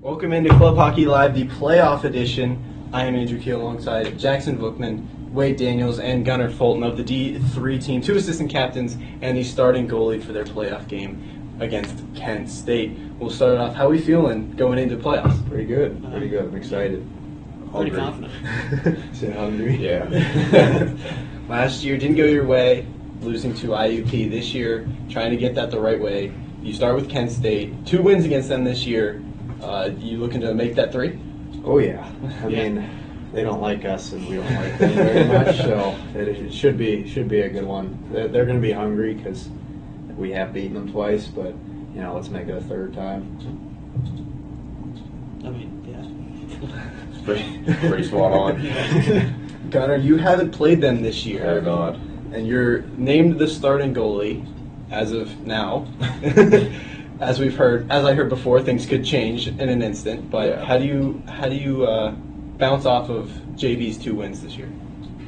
Welcome into Club Hockey Live, the playoff edition. I am Andrew Kiehl alongside Jackson Vukman, Wade Daniels, and Gunnar Fulton of the D3 team, two assistant captains, and the starting goalie for their playoff game against Kent State. We'll start off. How are we feeling going into playoffs? Pretty good. I'm excited. Pretty confident. Say hungry? Yeah. Last year didn't go your way, losing to IUP. This year, trying to get that the right way. You start with Kent State. 2 wins against them this year. You looking to make that 3? Oh, yeah. I mean, they don't like us, and we don't like them very much, so it should be a good one. They're going to be hungry because we have beaten them twice, but, let's make it a third time. I mean, It's pretty spot on. Gunnar, you haven't played them this year. Oh, God. And you're named the starting goalie as of now. As I heard before, things could change in an instant. But Yeah. how do you bounce off of JV's 2 wins this year?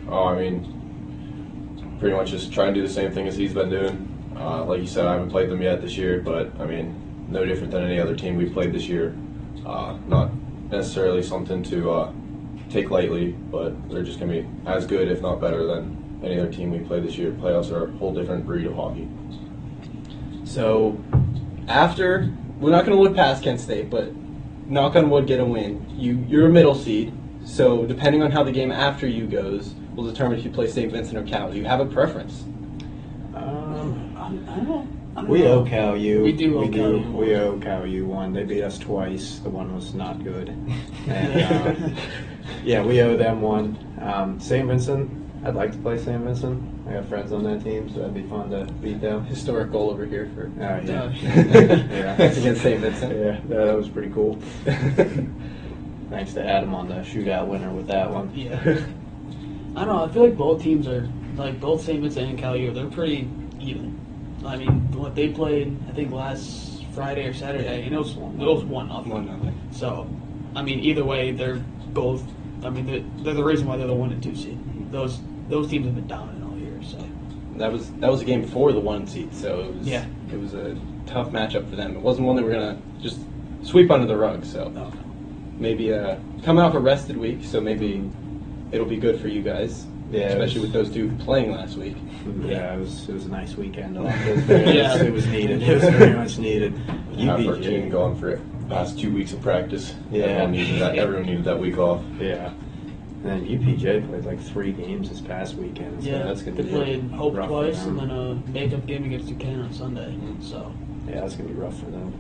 Oh, I mean, pretty much just try and do the same thing as he's been doing. Like you said, I haven't played them yet this year, but, I mean, no different than any other team we've played this year. Not necessarily something to take lightly, but they're just going to be as good, if not better, than any other team we played this year. Playoffs are a whole different breed of hockey. So, we're not going to look past Kent State, but knock on wood, get a win. You're a middle seed, so depending on how the game after you goes, will determine if you play St. Vincent or Kiehl. Do you have a preference? I don't We know. owe Cal U. We do owe Cal U. We owe Cal U one. They beat us twice. The one was not good. And, we owe them one. St. Vincent, I'd like to play St. Vincent. I have friends on that team, so that'd be fun to beat them. Historic goal over here for Yeah. against St. Vincent. Yeah, that was pretty cool. Thanks to Adam on the shootout winner with that one. Yeah. I don't know. I feel like both teams are, like both St. Vincent and Cal U, they're pretty even. I mean, what they played, I think last Friday or Saturday, and it was 1-0. 1-0. So, I mean, either way, they're both. I mean, they're the reason why they're the 1 and 2 seed. Those teams have been dominant all year. So That was a game before the 1 seed, so it was a tough matchup for them. It wasn't one they were gonna just sweep under the rug. So no. maybe coming off a rested week, so maybe it'll be good for you guys. Yeah, especially with those two playing last week. Yeah, it was a nice weekend. It was needed. It was very much needed. Half our team gone for the past 2 weeks of practice. Yeah. Everyone needed that week off. Yeah. And then UPJ played like 3 games this past weekend. So that's going to they be played Hope rough twice for and them. then a makeup game against Duquesne on Sunday. So Yeah, that's going to be rough for them.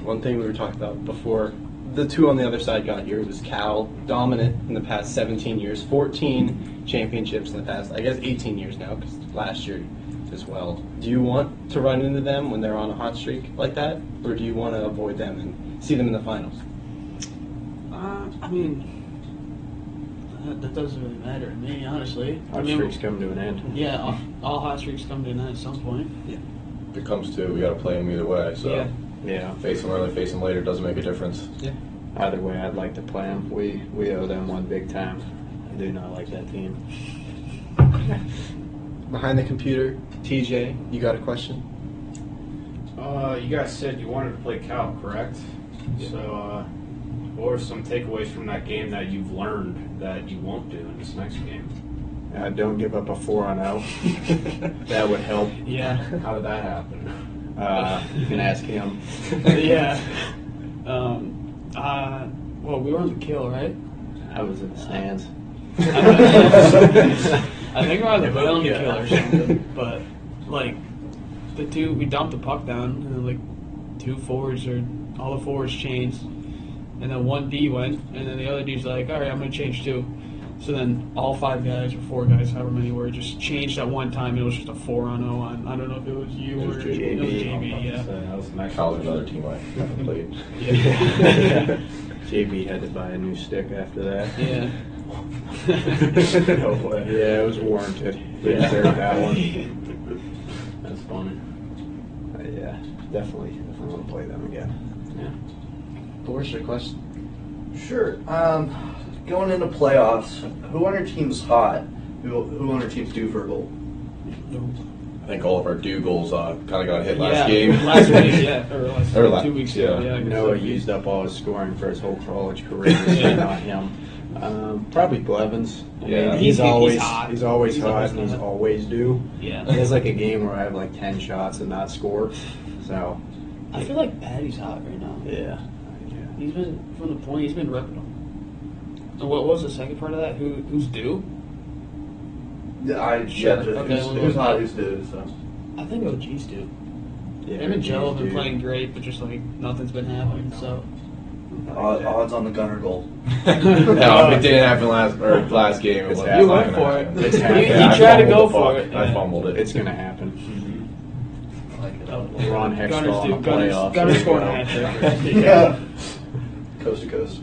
One thing we were talking about before the two on the other side got here was Cal, dominant in the past 17 years, 14 championships in the past, I guess 18 years now, because last year as well. Do you want to run into them when they're on a hot streak like that, or do you want to avoid them and see them in the finals? I mean, that doesn't really matter to me, honestly. Hot streaks come to an end. Yeah, all hot streaks come to an end at some point. Yeah. If it comes to it, we got to play them either way. So Yeah. face them early, face them later doesn't make a difference. Yeah. Either way, I'd like to play them. We owe them one big time. I do not like that team. Behind the computer, TJ, you got a question? You guys said you wanted to play Cal, correct? Yeah. So, what are some takeaways from that game that you've learned that you won't do in this next game? Don't give up a 4-0. That would help. Yeah. How did that happen? You can ask him. Yeah. Well, we were on the Kiehl, right? I was in the stands. I think we're on the Kiehl or something. But, like, we dumped the puck down, and then, like, all the forwards changed. And then one D went, and then the other D's like, all right, I'm going to change too. So then all 5 guys or 4 guys, however many were, just changed at one time. It was just a 4-on-0 on, I don't know if it was you It was or JB. it was JB, yeah. So that was the next Cal's another team I haven't played. Yeah. JB had to buy a new stick after that. Yeah. No way. Yeah, it was warranted. He deserved that one. That's funny. Yeah, definitely want to play them again. Boris, your question? Sure. Going into playoffs, who on your team's hot? Who on your team's due for a goal? I think all of our due goals kind of got hit last game. Last week, yeah. Or Or 2 weeks ago, yeah. yeah. I guess Noah that'd be- used up all his scoring for his whole college career. So not him. Probably Blevins. I Yeah. mean, He's he's always hot. he's always He's hot always and he's hot. always due. Yeah. There's like a game where I have like 10 shots and not score. So I feel like Patty's hot right now. yeah. He's been, from the point, he's been ripping them. And what was the second part of that? Who's due? Who's not who's due. So I think OG's due. Yeah, Him and Joe have been dude. playing great, but just like nothing's been happening. So odds on the Gunnar goal. No, it didn't happen last game. It's It happening. wasn't You went gonna for it. happen. It's He happening. I tried to fumbled go the for puck. it. I Yeah. fumbled it. It's gonna happen. I like it. Ron Hextall Gunner's in the due. Gunner's playoffs. Gunner's as scoring a well. hat trick. Yeah. Coast to coast.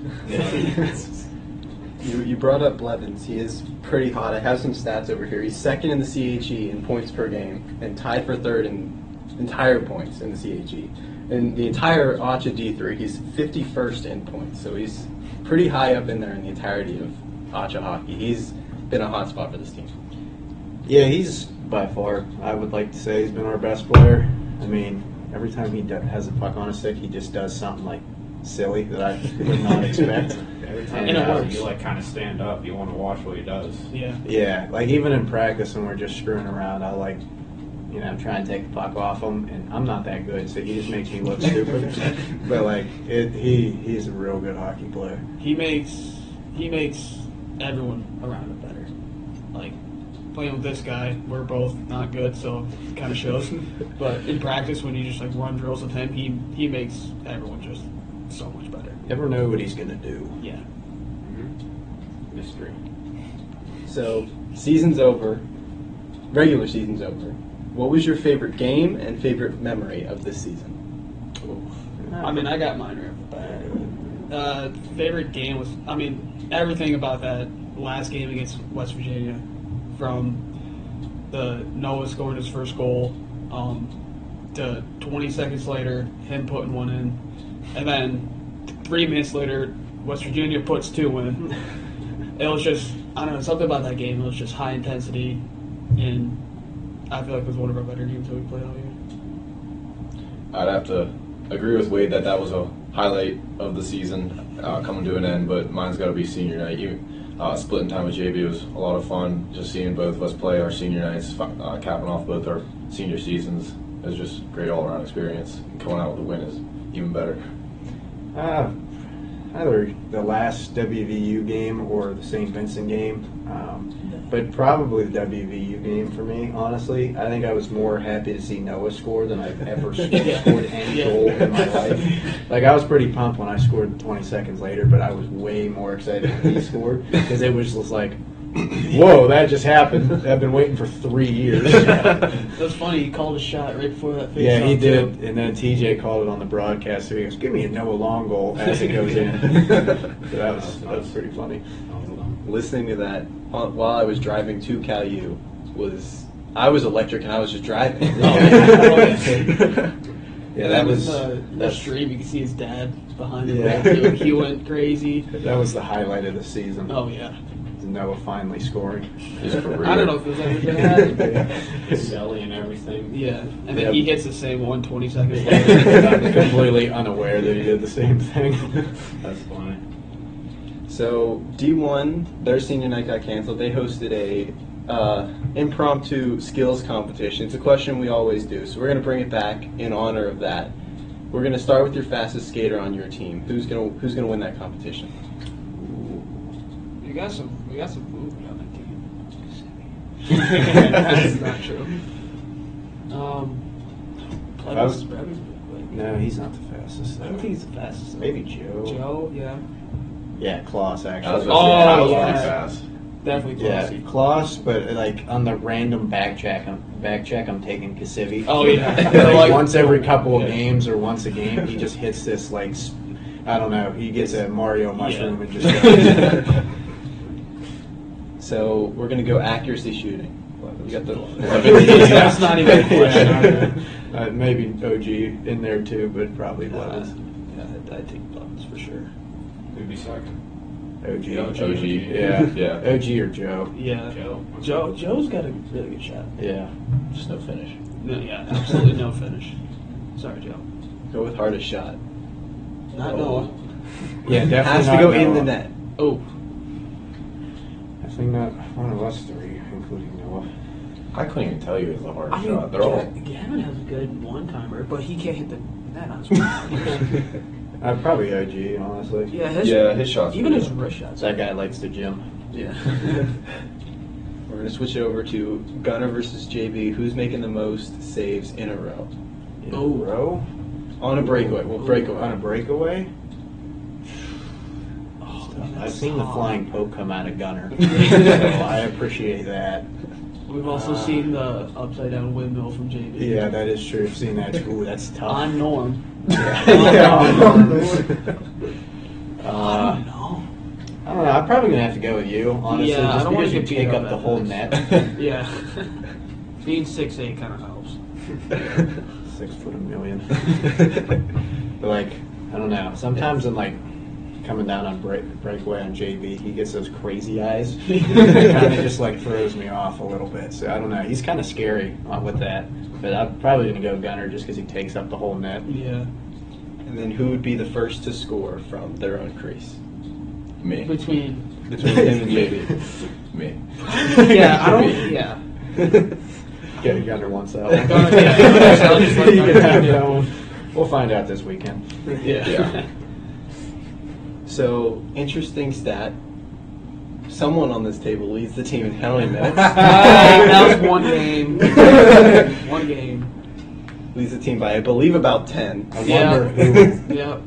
You brought up Blevins. He is pretty hot. I have some stats over here. He's second in the CHE in points per game and tied for third in entire points in the CHE. In the entire ACHA D3, he's 51st in points. So he's pretty high up in there in the entirety of ACHA hockey. He's been a hot spot for this team. Yeah, he's by far, I would like to say, he's been our best player. I mean, every time he has a puck on his stick, he just does something like silly that I would not expect. Every time And it you works. you like kind of stand up, you want to watch what he does. Yeah. Yeah, like even in practice when we're just screwing around, I like, try and take the puck off him, and I'm not that good, so he just makes me look stupid. But like, he's a real good hockey player. He makes everyone around him better. Like playing with this guy, we're both not good, so it kind of shows. But in practice, when you just like run drills with him, he makes everyone just so much better. Never know what he's gonna do. Yeah. Mystery. So, season's over. Regular season's over. What was your favorite game and favorite memory of this season? I mean, I got mine right off the bat. Favorite game was, I mean, everything about that last game against West Virginia, from the Noah scoring his first goal to 20 seconds later, him putting one in, and then 3 minutes later, West Virginia puts 2 in. It was just, I don't know, something about that game. It was just high intensity, and I feel like it was one of our better games that we played all year. I'd have to agree with Wade that was a highlight of the season coming to an end, but mine's got to be senior night. Splitting time with JB was a lot of fun, just seeing both of us play our senior nights, capping off both our senior seasons. It was just a great all-around experience. Coming out with a win is even better. Either the last WVU game or the St. Vincent game, but probably the WVU game for me, honestly. I think I was more happy to see Noah score than I've ever scored any goal in my life. Like, I was pretty pumped when I scored 20 seconds later, but I was way more excited when he scored, because it was just like, whoa, that just happened. I've been waiting for 3 years. That's funny. He called a shot right before that face. Yeah, he did, and then TJ called it on the broadcast, so he goes, give me a Noah long goal as it goes in. So that was pretty funny. Listening to that while I was driving to Cal U I was electric and I was just driving. Yeah, that was that stream. You can see his dad behind him. Yeah. He went crazy. that was the highlight of the season. Oh yeah. Noah finally scoring. Just for real. I don't know if it was ever gonna happen. Selly and everything. Yeah, and then Yep. he hits the same one 20 seconds later. Completely unaware that he did the same thing. That's funny. So D1, their senior night got canceled. They hosted a impromptu skills competition. It's a question we always do, so we're going to bring it back in honor of that. We're going to start with your fastest skater on your team. Who's going to win that competition? We got some movement on that team. That's not true. Plevin's pretty quick. No, he's not the fastest. I don't think he's the fastest. Maybe Joe. Joe, yeah, Yeah, Klaus I was actually. gonna say, that was yeah. pretty fast. definitely Yeah, classy. Klaus, but like on the random back check, I'm taking Kasivi. Oh yeah, Like, Like- once every couple of Yeah. games or once a game, he just hits this like, I don't know, he gets a Mario mushroom Yeah. and just goes. So we're going to go accuracy shooting. You got the. That's not even a question. Maybe OG in there too, but probably Yeah, Blevins. I take Blevins for sure. Who'd be second? OG. OG. Yeah. Yeah. OG or Joe. Yeah. Joe. Joe's got a really good shot. Yeah. Just no finish. No, yeah, absolutely no finish. Sorry, Joe. Go with hardest shot. Not Noah. Yeah, definitely Has to not go in Noah. the net. Oh, I think not one of us three, including Noah. I couldn't even tell you it was a hard I mean, shot. They're all. Gavin has a good one-timer, but he can't hit the net on his one. Probably OG, honestly. Yeah, His shots. Even were his good. wrist shots. That guy likes the gym. Yeah. We're going to switch it over to Gunnar versus JB. Who's making the most saves in a row? In Oh. a row? On a breakaway. We'll break away. On a breakaway? Oh, I've seen the tough. flying poke come out of Gunnar. So I appreciate that. We've also seen the upside-down windmill from JB. Yeah, that is true. I've seen that. Ooh, that's tough. On Norm. Yeah. On Norm. I Uh, don't know. I don't know. I'm probably gonna have to go with you, honestly, Yeah, I just don't wanna because you get beat take up up the at whole this. net. Yeah. Being 6'8" kind of helps. 6 foot a million. But like, I don't know. Sometimes in like coming down on breakaway on JB, he gets those crazy eyes. It kind of just like throws me off a little bit. So I don't know. He's kind of scary with that. But I'm probably gonna go Gunnar just because he takes up the whole net. Yeah. And then who would be the first to score from their own crease? Me. Between. Between him and JB. Me. Yeah, I don't. Yeah. Yeah, Gunnar wants that one. Gunnar, yeah. I'll just let You Gunnar can have do it. that one. We'll find out this weekend. Yeah. So, interesting stat. Someone on this table leads the team in penalty minutes. That was one game. One game. Leads the team by, I believe, about 10. I Yeah. wonder who. Yep.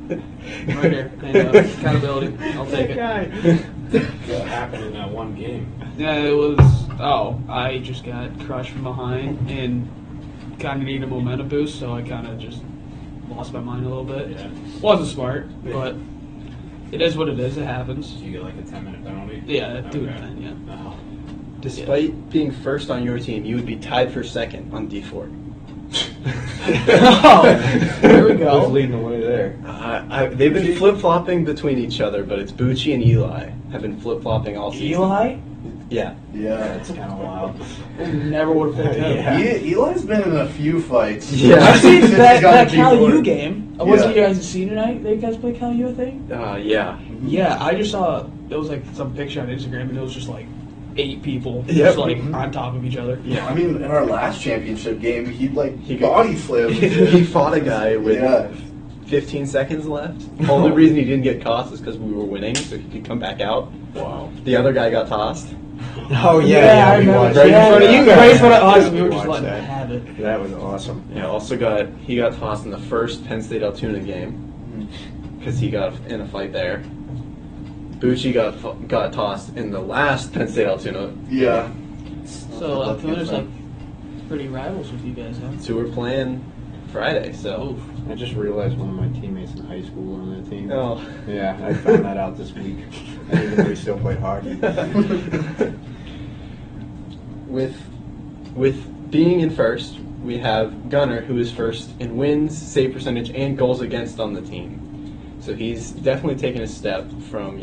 Right here. And, accountability. I'll take it. What happened in that one game? Yeah, it was. Oh, I just got crushed from behind and kind of needed a momentum boost, so I kind of just lost my mind a little bit. Yeah. Wasn't smart, but it is what it is. It happens. Did you get like a 10-minute penalty? Yeah, do it Okay. then. Yeah. Oh. Despite being first on your team, you would be tied for second on D4. Oh, there we Who's go. leading the way there? They've been flip-flopping between each other, but it's Bucci and Eli have been flip-flopping all season. Eli? Yeah. Yeah. That's kind of wild. Never would have picked him. Yeah. Eli's been in a few fights. Yeah. I've seen Since that he got Cal D4. U game. Was it Yeah. you guys' senior night that you guys played Cal U, I think? Yeah. Yeah, I just saw, it was like some picture on Instagram, and it was just like 8 people Yep. just like on top of each other. Yeah. I mean, in our last championship game, he He body slammed. he fought a guy with Yeah. 15 seconds left. Only reason he didn't get tossed is because we were winning, so he could come back out. Wow. The other guy got tossed. Oh I yeah, we remember. watched Right in that. front of you guys. Right in front of us, we We were just watched letting that. him have it. That was awesome. Yeah, he got tossed in the first Penn State Altoona game because he got in a fight there. Bucci got tossed in the last Penn State Altoona. Yeah. So Altuna's like pretty rivals with you guys, huh? So we're playing Friday. So. I just realized one of my teammates in high school on that team. Oh. Yeah, I found that out this week. I didn't know he still played hockey. With being in first, we have Gunnar, who is first in wins, save percentage, and goals against on the team. So he's definitely taken a step from,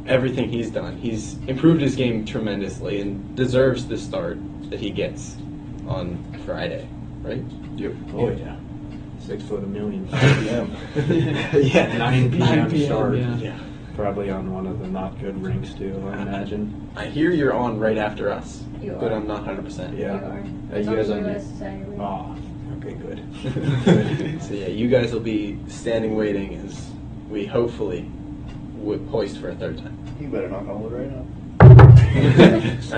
everything he's done. He's improved his game tremendously and deserves the start that he gets on Friday, right? Yep. Oh yeah. 6 foot a million. Yeah. Yeah, 9 p.m. 9 p.m., start. yeah. Probably on one of the not good rinks too, I imagine. I hear you're on right after us, You but are. I'm not 100%. Yeah. You are. You It's on guys the on list, Saturday. Oh, okay, good. So yeah, you guys will be standing waiting as we hopefully would hoist for a third time. You better knock on wood right now.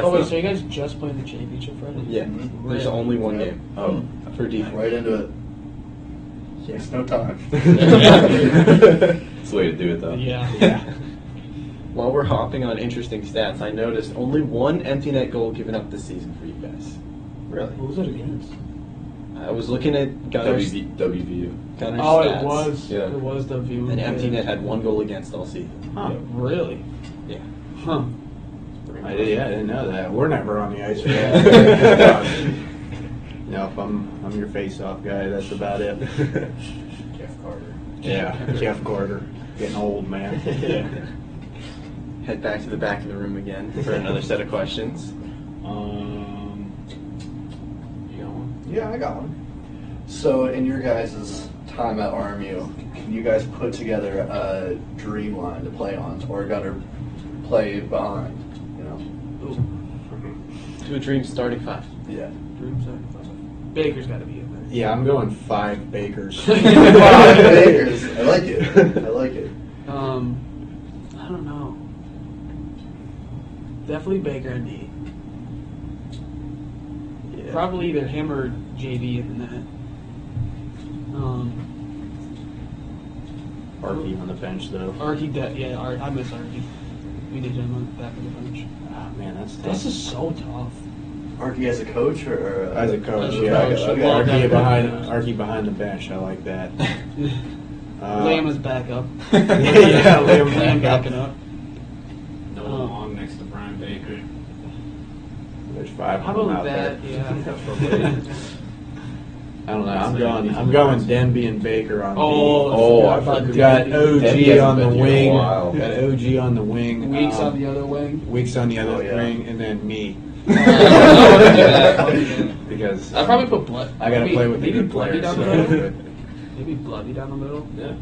Oh wait, so you guys just played the championship Friday? Yeah, there's only one game for D4. Right into it. Waste no time. It's the way to do it, though. Yeah. While we're hopping on interesting stats, I noticed only one empty net goal given up this season for you guys. Really? Who was it against? I was looking at Gunner's WVU. Oh, stats. it was. Yeah. It was the view. And empty net had one goal against all season. Huh. Really? Yeah. Huh. I didn't know that. We're never on the ice for that. If I'm your face-off guy, that's about it. Jeff Carter. Yeah, Jeff Carter. Getting old, man. head back to the back of the room again for another set of questions. You got one? Yeah, I got one. So, in your guys' time at RMU, can you guys put together a dream line to play on, or Gunnar play behind? You know? Do a dream starting five. Yeah. Baker's got to be in there. Yeah, I'm going 5 Bakers. Wow, Bakers. I like it. I like it. I don't know. Definitely Baker and D. Yeah. Probably either him or JD in the net. Arky on the bench, though. Arky, I miss Arky. We need him on the back of the bench. Ah, man, that's tough. This is so tough. Arky as a coach, or As a coach, As a yeah. coach, Okay. well, Arky behind the bench. I like that. Liam is back up. Yeah, Liam Liam back up. backing up. No Long next to Brian Baker. There's 5 How of them about out that? there. Yeah. I don't know. I'm going Denby and Baker on Oh, I I forgot B. about Got Denby. OG Denby on the hasn't been here in a wing. while. Got OG on the wing. Weeks on the other wing. Weeks on the other Oh, yeah. wing, and then me. Because I'd probably put Blood. I got to play with the maybe good Bloody players. down the So. middle. Maybe Bloody down the middle. Yeah.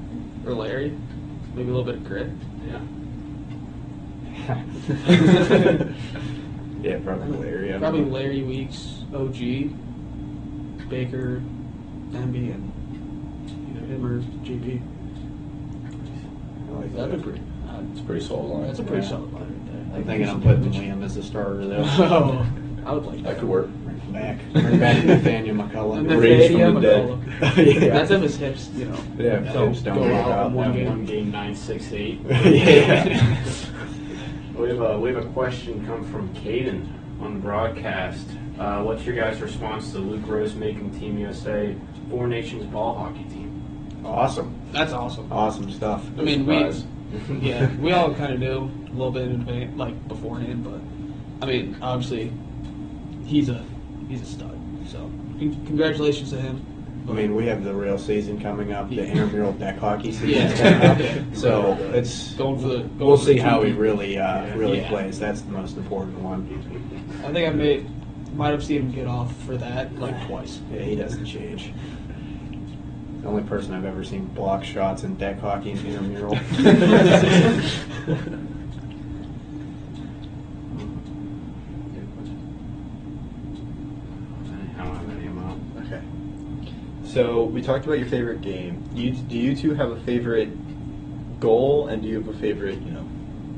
Or Larry. Maybe a little bit of grit. Yeah. Yeah, probably Larry. I don't Probably know. Larry Weeks, OG, Baker, Denby, and either him or JP. I like That'd that. be pretty. It's a pretty solid line. That's a pretty Yeah. solid line right there. I'm thinking I'm putting Liam as a starter though. Oh, I would like That that. could work. Bring back Nathaniel And McCullough. Raised from Nathaniel the dead. McCullough. Yeah. That's if his hips, Yeah, don't hips don't go work out out. in one That game. one game 9-6-8. Yeah. We have a question come from Caden on the broadcast. What's your guys' response to Luke Rose making Team USA 4 Nations ball hockey team? Awesome. That's awesome. Awesome stuff. I mean, Surprise. we all kind of knew a little bit in advance, like beforehand, but I mean, obviously, he's a stud. So, congratulations to him. I mean, we have the real season coming up, the intramural deck hockey season Yeah. coming up. So it's Going for the. we'll for the see how he team. really Yeah. plays. That's the most important one. I think might have seen him get off for that like twice. Yeah, he doesn't change. The only person I've ever seen block shots in deck hockey is intramural. I don't have any amount. Okay. So we talked about your favorite game. Do you two have a favorite goal, and do you have a favorite,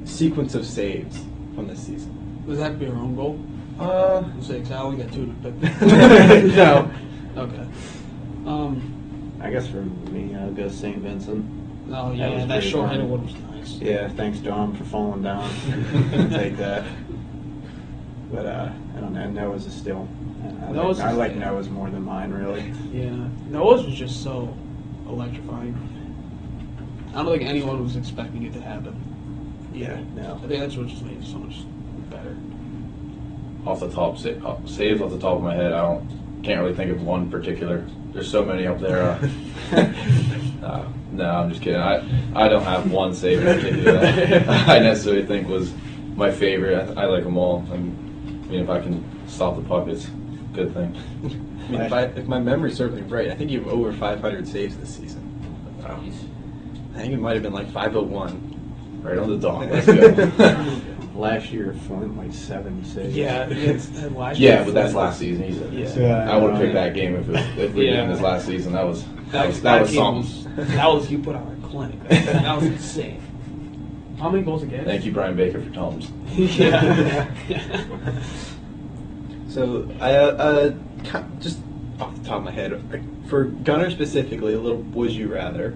sequence of saves from this season? Does that have to be our own goal? Uh, 6. I only got 2 to pick. no. Okay. I guess for me, I'll go St. Vincent. Oh That yeah, was that pretty short-handed fun. one was nice. Yeah, thanks Dom for falling down. Take that. But I don't know. Noah's is still. Noah's I is- like Noah's more than mine, really. Yeah, Noah's was just so electrifying. I don't think anyone was expecting it to happen. Yeah, no. I think that's what just made it so much better. Off the top, saves off the top of my head, can't really think of one particular. There's so many up there. No, I'm just kidding. I don't have one save in particular that I necessarily think was my favorite. I like them all. I mean, if I can stop the puck, it's a good thing. I mean, if my memory serves me right, I think you have over 500 saves this season. Wow. I think it might have been like 501. Right on the dot. Let's go. Last year, Flint like 76. Yeah, but that's last season. Yeah. I would have picked that game if we Yeah. did this last season. That was That something. that was you put on a clinic. That was insane. How many goals again? Thank you, Brian Baker, for Tom's. Yeah. So just off the top of my head, for Gunnar specifically, a little would you rather?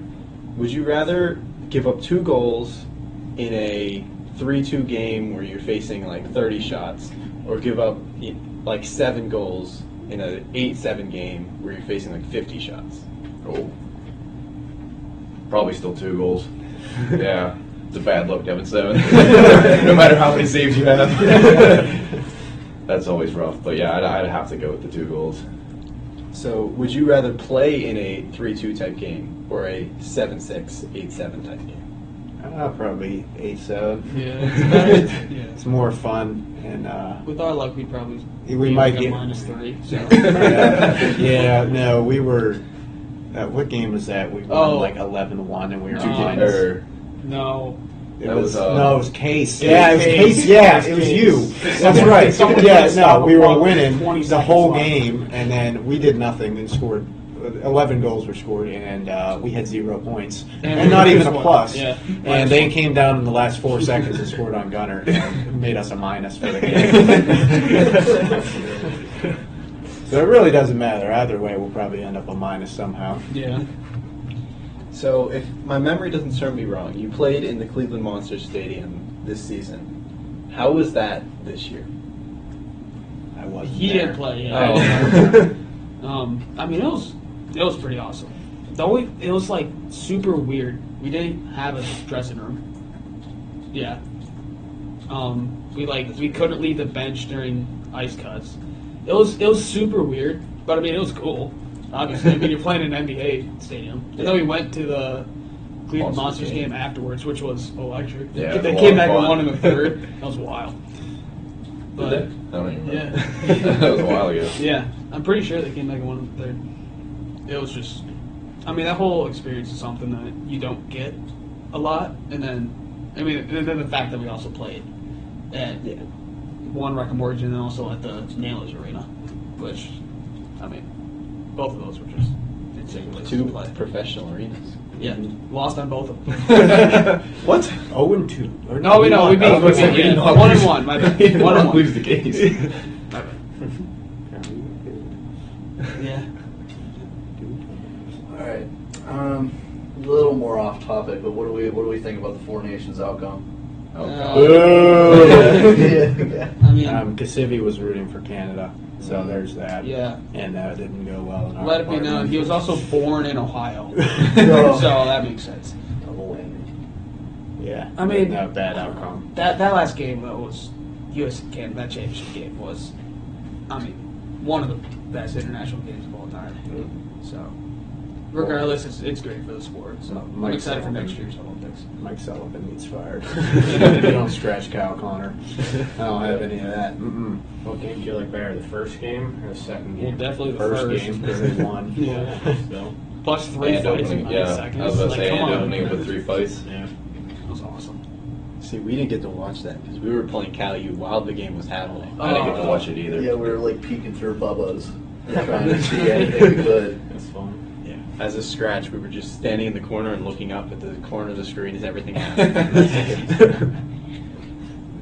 Would you rather give up 2 goals in a 3-2 game where you're facing like 30 shots, or give up like 7 goals in an 8-7 game where you're facing like 50 shots? Oh. Probably still 2 goals. Yeah. It's a bad look to have 7. No matter how many saves you have. That's always rough. But yeah, I'd have to go with the 2 goals. So would you rather play in a 3-2 type game or a 7-6, 8-7 type game? Probably 8-7. Yeah, it's better. Yeah. It's more fun, and With our luck, we'd probably we be might like a get -3. So. yeah, no, we were. What game was that? We won like 11-1, and we were minus. No. It That was was, no, it was Case. it Yeah, it was was Case. Case. Yeah, It it was was Case. you. Someone- That's right. someone Yeah, couldn't stop no, a we were puck winning 20 the seconds whole left. game, and then we did nothing and scored. 11 goals were scored, and we had 0 points, and not even a plus. Yeah. And they came down in the last 4 seconds and scored on Gunnar, and made us a minus for the game. So it really doesn't matter. Either way, we'll probably end up a minus somehow. Yeah. So, if my memory doesn't serve me wrong, you played in the Cleveland Monsters Stadium this season. How was that this year? I wasn't He there. didn't play. Yeah. I mean, it was pretty awesome. It was like super weird. We didn't have a dressing room. Yeah. We couldn't leave the bench during ice cuts. It was super weird, but I mean it was cool. Obviously, I mean you're playing in an NBA stadium. And then we went to the Cleveland Monsters game afterwards, which was electric. Yeah, They it was came a back lot and of won fun. in the third. That was wild. Did they? I don't even know. Yeah. That was a while ago. Yeah, I'm pretty sure they came back and won in the third. It was just, I mean, that whole experience is something that you don't get a lot. And then the fact that we also played at one Wreck-Em Origin and also at the Nailers Arena, which, I mean, both of those were just insane places to Two play. professional arenas. Yeah, lost on both of them. What? 0-2. Or No, we know we beat. I was gonna say, we did not 1-1. My bad. 1-1. Lose the case. My bad. Yeah. All right. A little more off topic, but what do we think about the Four Nations outcome? Oh, Yeah. I mean, Kasivi was rooting for Canada, so there's that. yeah. And that didn't go well in our Let it be known, department. he was also born in Ohio, No. so that makes sense. Double whammy. Yeah. I mean- no bad outcome. That last game that was U.S. and Canada, that championship game was, I mean, one of the best international games of all time. So, regardless, it's great for the sport. So I'm Mike excited for Sullivan. next year's Olympics. Mike Sullivan needs fired. You don't scratch Kyle Connor. I don't have any of that. Mm-mm. What game do you like better, the first game or the second Well, game? definitely the First first. game because they won. Yeah. Still. Plus 3 And fights opening, in 9 yeah. seconds. I was about to Like, say, come and on. opening with 3 fights. Yeah. That was awesome. See, we didn't get to watch that because we were playing Cal U while the game was happening. I didn't get to watch it either. Yeah, we were like peeking through Bubba's, trying to see anything we could. That's fun. Yeah. As a scratch, we were just standing in the corner and looking up at the corner of the screen as everything happened.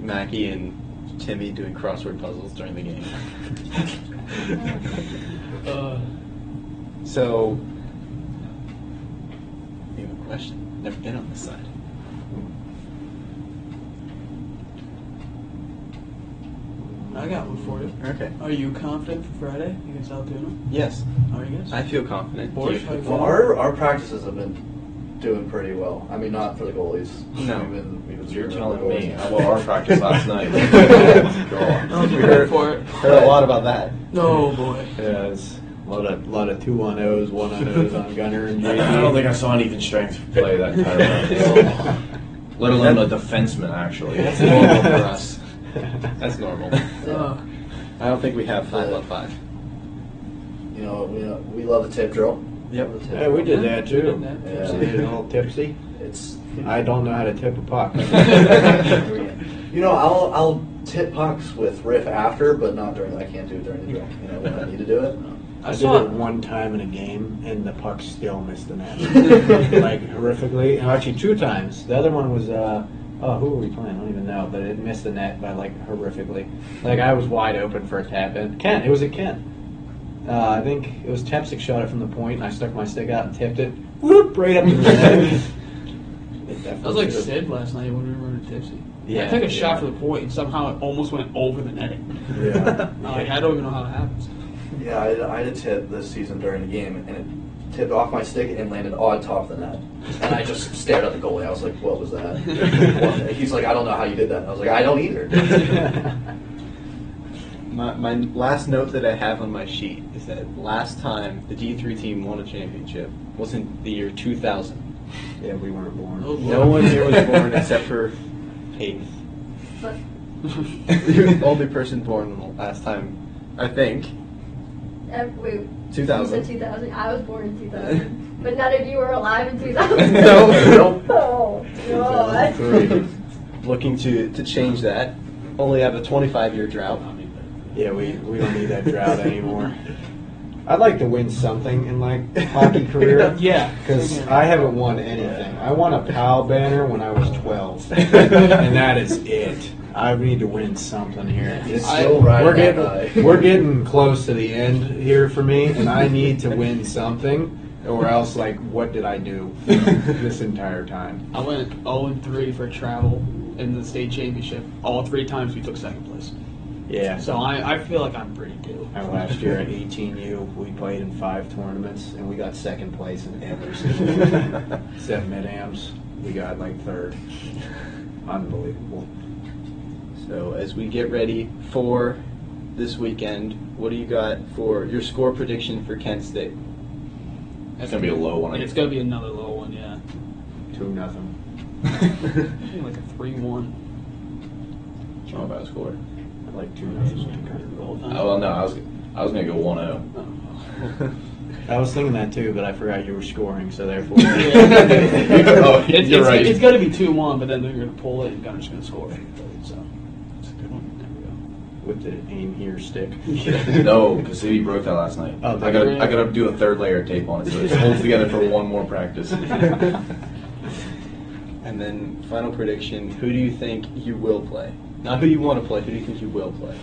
Mackie and Timmy doing crossword puzzles during the game. So, you have a question? Never been on this side. I got one for you. Okay. Are you confident for Friday against Altoona? Yes, Are you guys? I feel confident. Boris, Do how you you- feel? Well, our practices have been doing pretty well. I mean, not for the goalies. No. We've been You're screwing telling the me. goalies. How about our practice last night? Go on. We heard, heard a lot about that. No, boy. Yeah, it's a lot of 2-on-0s, 1-on-0s on Gunnar and JD. I don't think I saw an even strength play that entire round. Let alone a defenseman, actually. That's normal for us. That's normal. Uh, I don't think we have 5-on-5. You know, we love the tip drill. Yep. Love the tip Yeah, we drill. did that too. Yeah. So you're a little tipsy. It's I don't know how to tip a puck. you know, I'll tip pucks with Riff after, but not during. I can't do it during the drill. You know, when I need to do it. I did saw it one time in a game, and the puck still missed the net, like horrifically. And actually, 2 times. The other one was who were we playing? I don't even know, but it missed the net by like horrifically. Like I was wide open for a tap in. Kent, it was a Kent. I think it was Tepsic shot it from the point, and I stuck my stick out and tipped it. Whoop! Right up to the net. that was like Sid last night when we were in Tipsy. Yeah, I took a yeah. shot for the point, and somehow it almost went over the netting. Yeah. Like, I don't even know how it happens. Yeah, I had a tip this season during the game, and it tipped off my stick and landed on top of the net. And I just stared at the goalie. I was like, "What was that?" He's like, "I don't know how you did that." And I was like, "I don't either." My last note that I have on my sheet is that last time the D3 team won a championship was in the year 2000. Yeah, we weren't born. Oh, No one here was born except for Hayden. But You're the only person born the last time, I think. wait, 2000. You said 2000. I was born in 2000. But none of you were alive in 2000. No. Oh, God. 3. Looking to change that. Only have a 25-year drought. Yeah, we don't need that drought anymore. I'd like to win something in my hockey career. Yeah. Because I haven't won anything. I won a PAL banner when I was 12. And that is it. I need to win something here. It's still right. We're getting close to the end here for me, and I need to win something, or else, like, what did I do this entire time? I went 0-3 for travel in the state championship. All 3 times we took second place. Yeah. So I feel like I'm pretty due. Last year at 18U, we played in 5 tournaments, and we got second place in every single one. Except mid-ams, we got like 3rd. Unbelievable. So as we get ready for this weekend, what do you got for your score prediction for Kent State? It's gonna be a low one. It's gonna be another low one, yeah. 2-0. Like a 3-1. Not a bad score. I like 2-0. Oh, well, no, I was gonna go 1-0. I was thinking that too, but I forgot you were scoring, so therefore. Oh, you're right. It's gonna be 2-1, but then they're gonna pull it and Gunner's gonna score. So it's a good one. There we go. With the aim here stick. No, because City broke that last night. Oh, I gotta do a 3rd layer of tape on it, so it holds together for one more practice. And then final prediction, who do you think you will play? Not who you want to play, who do you think you will play?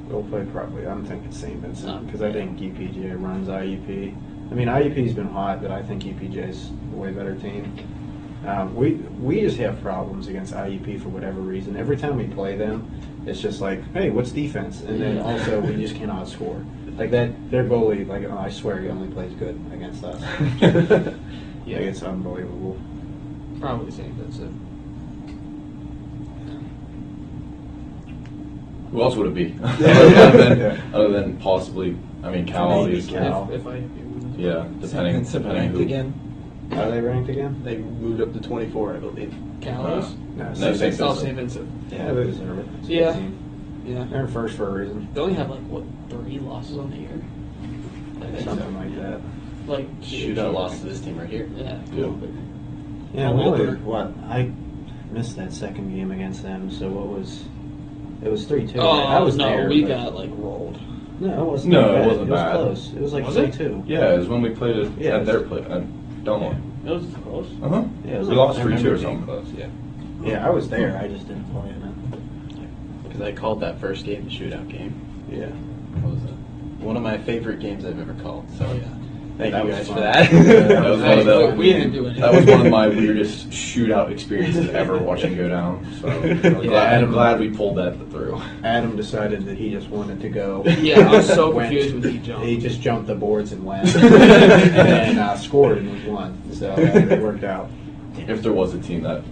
We'll play probably. I'm thinking St. Vincent because I think UPJ runs IUP. I mean, IUP's been hot, but I think UPJ's a way better team. We just have problems against IUP for whatever reason. Every time we play them, it's just like, hey, what's defense? And then also we just cannot score. Like that, their goalie, like I swear, he only plays good against us. Yeah, it's unbelievable. Probably St. Vincent. Who else would it be? Other than possibly, I mean, Cal, Maybe obviously. Cal. If I Yeah, depending ranked who. again. Are they ranked again? They moved up to 24, I believe. Callows? No, No, St. St. Oh, Vincent. St. Vincent. Yeah, they deserve it. It's a good Yeah. team. Yeah. They're in first for a reason. They only have like what 3 losses on the year. Something like that. Like Shootout loss to this team right here. Yeah. Yeah. Yeah, Home really. opener. What I missed that second game against them. So what was? It was 3-2. Oh I was no, there. we but- got like rolled. No, it wasn't. No, that it bad. wasn't bad. It was close. It was like Was it? 3-2. Yeah, it was when we played it Yeah, at it their was- play. Don't worry. It was close. Uh-huh. Yeah, it was We like- lost I 3-2 remember or being something. Close, yeah. Yeah, I was there. I just didn't play in Because I called that first game the shootout game. it. Yeah. What was it? One of my favorite games I've ever called. So Oh yeah. thank That you was guys fun. for that. That was one of the. We didn't do anything. That was one of my weirdest shootout experiences ever watching go down. So I'm glad we pulled that through. Adam decided that he just wanted to go. Yeah, I was so Went- confused when he jumped. He just jumped the boards and went, and then scored and we won. So it worked out. If there was a team that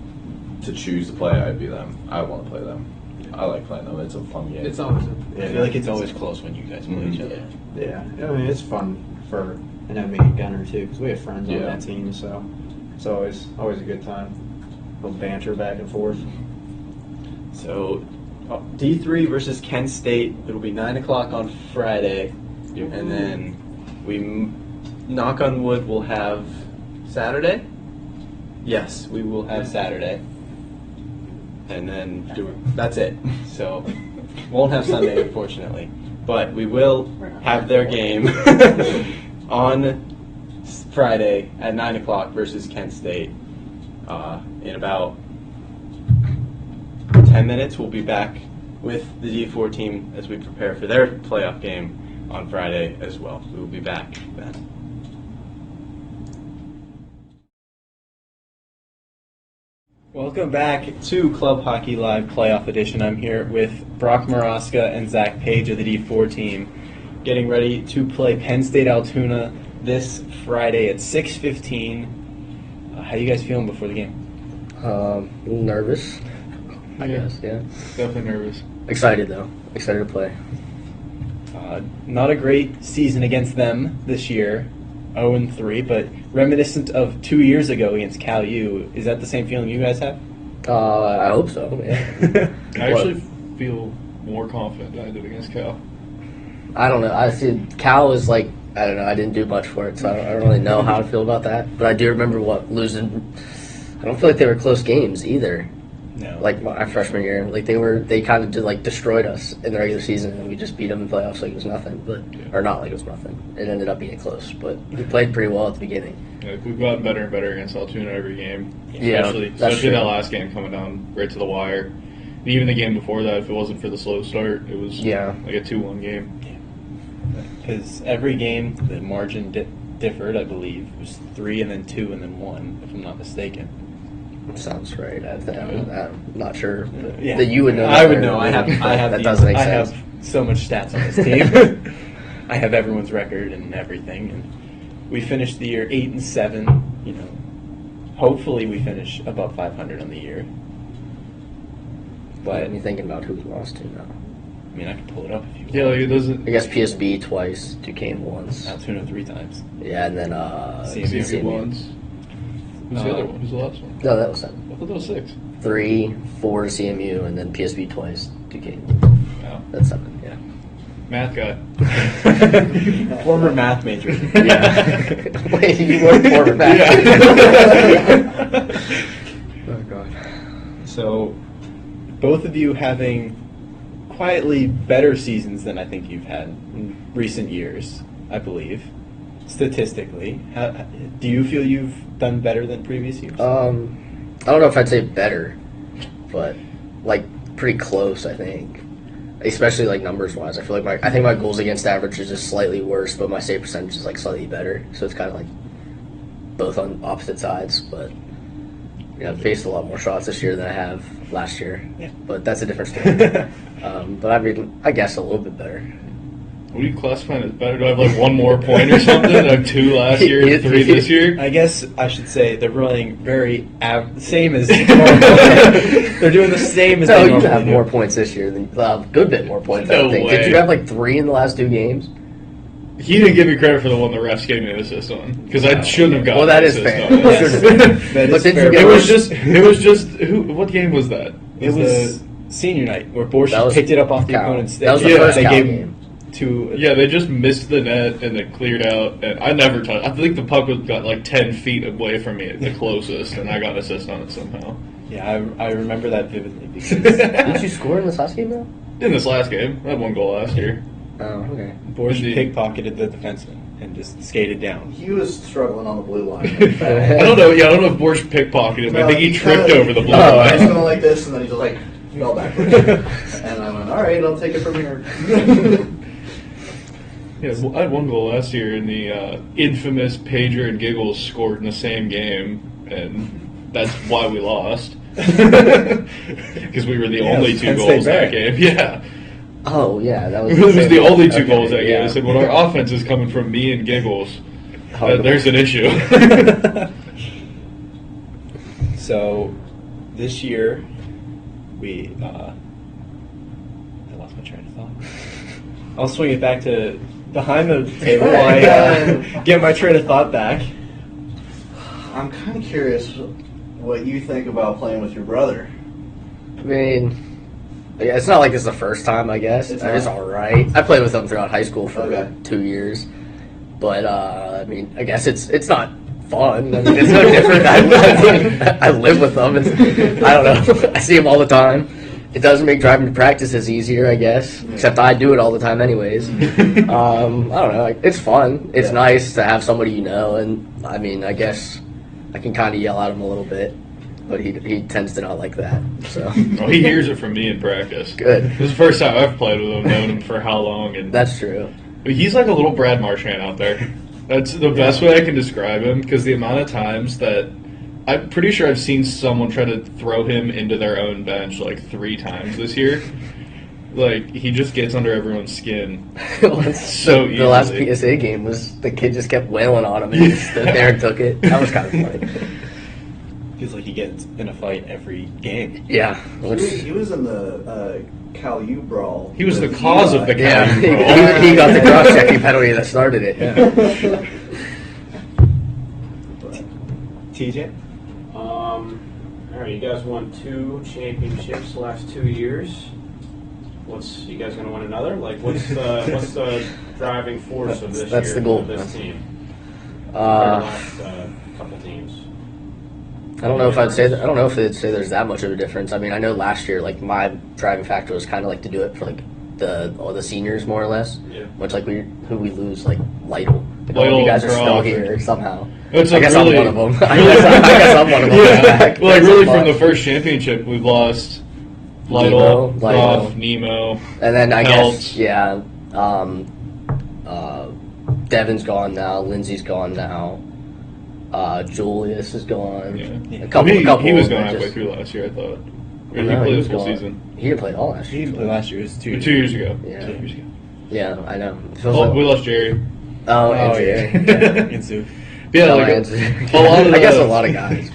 to choose to play, I'd be them. I want to play them. I like playing them. It's a fun game. It's always I feel like it's always close when you guys play each other. Yeah, I mean it's fun for, and I mean Gunnar too, because we have friends on Yeah. that team, so it's always a good time. A little banter back and forth. So D3 versus Kent State. It'll be 9 o'clock on Friday. Yep. And then we, knock on wood, will have Saturday? Yes, we will have Saturday. And then that's it. So won't have Sunday, unfortunately. But we will have their game on Friday at 9 o'clock versus Kent State. In about 10 minutes, we'll be back with the D4 team as we prepare for their playoff game on Friday as well. We will be back then. Welcome back to Club Hockey Live Playoff Edition. I'm here with Brock Mroczka and Zack Page of the D4 team, getting ready to play Penn State Altoona this Friday at 6:15. How you guys feeling before the game? Nervous, I guess, yeah. Definitely nervous. Excited, though. Excited to play. Not a great season against them this year. 0-3, but reminiscent of 2 years ago against Cal U. Is that the same feeling you guys have? I hope so. Yeah. I actually feel more confident than I did against Cal. I don't know. I see Cal is like, I don't know. I didn't do much for it, so I don't really know how to feel about that. But I do remember losing. I don't feel like they were close games either. No. Like my freshman year, like they kind of just like destroyed us in the regular season, and we just beat them in playoffs like it was nothing, or not like it was nothing. It ended up being close, but we played pretty well at the beginning. Yeah, we've gotten better and better against Altoona every game. Yeah, Especially that last game coming down right to the wire. And even the game before that, if it wasn't for the slow start, it was like a 2-1 game. Because every game, the margin differed, I believe. It was 3 and then 2 and then 1, if I'm not mistaken. Sounds right. I'm not sure Yeah. that you would know. I would know. I have. That doesn't make I sense. have so much stats on this team. I have everyone's record and everything, and we finished the year 8-7. You know, hopefully we finish above 500 on the year. But I'm thinking about who we lost to now. I mean, I can pull it up if you want. Yeah, like it doesn't. I guess PSB twice, Duquesne once. Altoona 3 times. Yeah, and then CMU once. Who's the other one? Who's the last one? No, that was 7. I thought that was 6. 3, 4 CMU, and then PSB twice, Duquesne. Wow. That's 7. Yeah. Math guy. Former math major. Yeah. Wait, you weren't former back. Oh God. So, both of you having quietly better seasons than I think you've had in recent years, I believe, statistically. Do you feel you've done better than previous years? I don't know if I'd say better, but like pretty close, I think. Especially like numbers wise, I feel like I think my goals against average is just slightly worse, but my save percentage is like slightly better. So it's kind of like both on opposite sides. But I've faced a lot more shots this year than I have last year. Yeah. But that's a different story. But I mean, I guess a little bit better. What do you classify as better? Do I have like 1 more point or something? I have 2 last year and 3 this year? I guess I should say they're running very same as normal. They're doing the same as No, they you normally have do. more points this year than a good bit more points. No I think. way. Did you have like 3 in the last 2 games? He didn't give me credit for the one the refs gave me an assist on because I shouldn't have gotten. Well, that an is assist fair. on it. Yes. That But is did you fair. get It was just who? What game was that? It was senior night where Borsch That was picked it up off the Cal. opponent's That was stick. the first They Cal gave game. to Yeah, they just missed the net and it cleared out. And I never touched. I think the puck got like 10 feet away from me at the closest, and I got an assist on it somehow. Yeah, I remember that vividly because Didn't you score in this last game though? In this last game, I had 1 goal last year. Oh, okay. Borsch Indeed. pickpocketed the defenseman and just skated down. He was struggling on the blue line. I don't know. Yeah, I don't know if Borsch pickpocketed him. I think he tripped over the blue He was line. going like this, and then he just like fell backwards. And I went, all right, I'll take it from here. Yeah, I had 1 goal last year, and the infamous Pager and Giggles scored in the same game, and that's why we lost. Because we were the only 2 Penn State goals that Bear. game. Yeah. Oh yeah, that was. It was the only 2 Okay, goals that game. yeah. I said, when our offense is coming from me and Giggles, there's an issue. So, this year, we I lost my train of thought. I'll swing it back to behind the table while I get my train of thought back. I'm kind of curious what you think about playing with your brother. I mean, yeah, it's not like it's the first time. I guess It's it's not? all right. I played with him throughout high school for Okay. 2 years, but I mean, I guess it's not fun. I mean, it's no different. I live with them. I don't know. I see him all the time. It doesn't make driving to practices easier, I guess. Except I do it all the time, anyways. I don't know. It's fun. It's nice to have somebody you know, and I mean, I guess I can kind of yell at him a little bit, but he tends to not like that. So Well, he hears it from me in practice. good. This is the first time I've played with him, known him for how long, and That's true. he's like a little Brad Marchand out there. That's the best way I can describe him, because the amount of times that I'm pretty sure I've seen someone try to throw him into their own bench like 3 times this year. Like, he just gets under everyone's skin so easily. The last PSA game was the kid just kept wailing on him and he stood there and took it. That was kind of funny. Feels like he gets in a fight every game. Yeah. He was in the Cal U brawl. He was the with cause Eli. of the Yeah, Cal U brawl. he got the cross-checking penalty that started it. Yeah. TJ? All right, you guys won 2 championships the last 2 years. You guys gonna win another? Like, what's the driving force of this That's year the goal. of this team? Uh, Couple teams. I don't know if I'd say that. I don't know if they'd say there's that much of a difference. I mean, I know last year, like my driving factor was kind of like to do it for like all the seniors more or less. Yeah. Much like we lose like Lytle. Like, all of you guys are still here somehow. It's I like guess really, I'm one of them. I guess I'm one of them. Yeah. Well, like really from the first championship, we've lost Lytle, Goff, Nemo, and then I Pelt. guess Devin's gone now. Lindsay's gone now. Julius is gone. Yeah. A couple. He was of going them halfway just- through last year, I thought. Or No, he played was the full gone. season. He didn't play it all last He year. didn't play last year. It was 2 years. 2 years ago. Yeah. 2 years ago. Yeah, I know. It feels Oh, like- we lost Jerry. Oh, and Oh, Jerry. yeah. And Sue. Yeah, No, like and- a lot of I guess the- a lot of guys,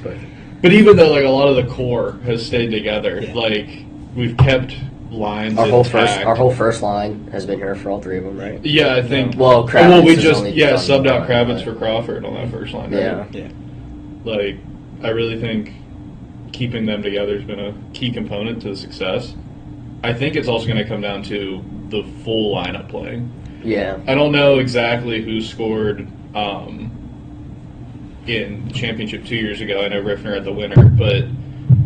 but even though like a lot of the core has stayed together, Yeah. like we've kept lines our whole intact. first line has been here for all 3 of them, right? Yeah, I think. Well, Kravitz well, we has just only done subbed out one, Kravitz but- for Crawford on that first line. Right? Yeah. Yeah. Like, I really think keeping them together has been a key component to the success. I think it's also going to come down to the full lineup playing. Yeah. I don't know exactly who scored in the championship 2 years ago. I know Riffner had the winner, but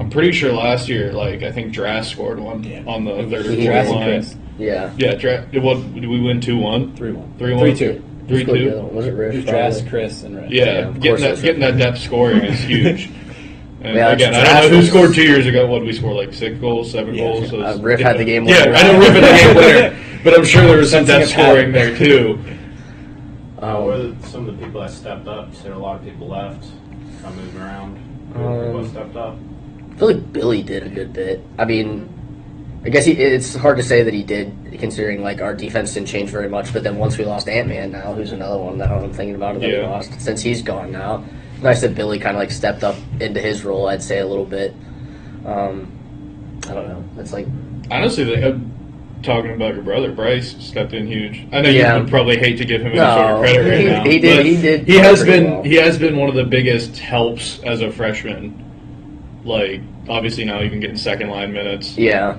I'm pretty sure last year, like, I think Drass scored one Yeah. on the It was third or Drass fourth and line. Chris. Yeah. Yeah, did we win 2-1? 3-1. 3-1? 3-2. Who scored the 3-2? other one? Was it Riff? It was Drass, probably? Chris, and Red. Yeah, of course it was getting that depth scoring is huge. And Yeah, again, I Drass don't know who was- scored 2 years ago. What did we score? Like 6 goals, 7 Yeah. goals. So it's- Riff had the game Yeah, winner. I know Riff had the game winner, but I'm sure there was some Sensing depth a pattern. scoring there too. What are some of the people that stepped up? You said a lot of people left. Kind of moving around. Who are the people that stepped up? I feel like Billy did a good bit. I mean, I guess it's hard to say that he did, considering like our defense didn't change very much. But then once we lost Ant-Man now, who's another one that I'm thinking about that we Yeah. lost since he's gone now. Nice that Billy kind of like stepped up into his role. I'd say a little bit. I don't know. It's like Honestly, talking about your brother Bryce stepped in huge. I know Yeah. you would probably hate to give him any No, sort of credit right he- now. he did- but he did He has pretty been well. he has been one of the biggest helps as a freshman. Like obviously now even getting second line minutes. yeah,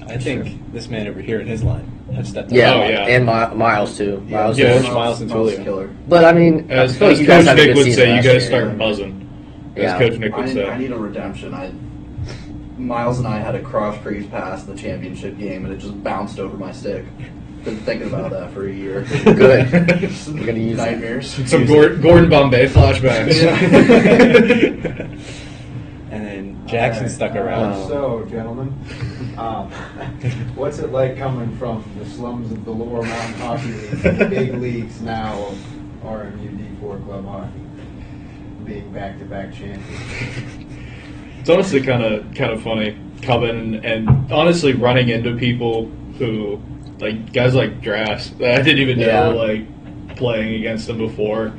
I think this man over here in his line has stepped up. yeah, Oh, yeah. and Miles too. Miles, Yeah. too. Miles and Tulio. Killer. But I mean, As, I feel like as you guys Coach had a Nick good would season say, you last guys year. start buzzing. Yeah. As Coach Nick would I say. need a redemption. Miles and I had a cross crease pass in the championship game, and it just bounced over my stick. Been thinking about that for a year. Good. We're gonna use that. Nightmares. Some Gordon Bombay flashbacks. And then Jackson stuck around. So, gentlemen, what's it like coming from the slums of the Lower Mountain Hockey League to the big leagues now of RMU D4 Club Hockey, being back-to-back champions? It's honestly kind of funny coming and honestly running into people who like guys like Drass that I didn't even know Yeah. like playing against them before.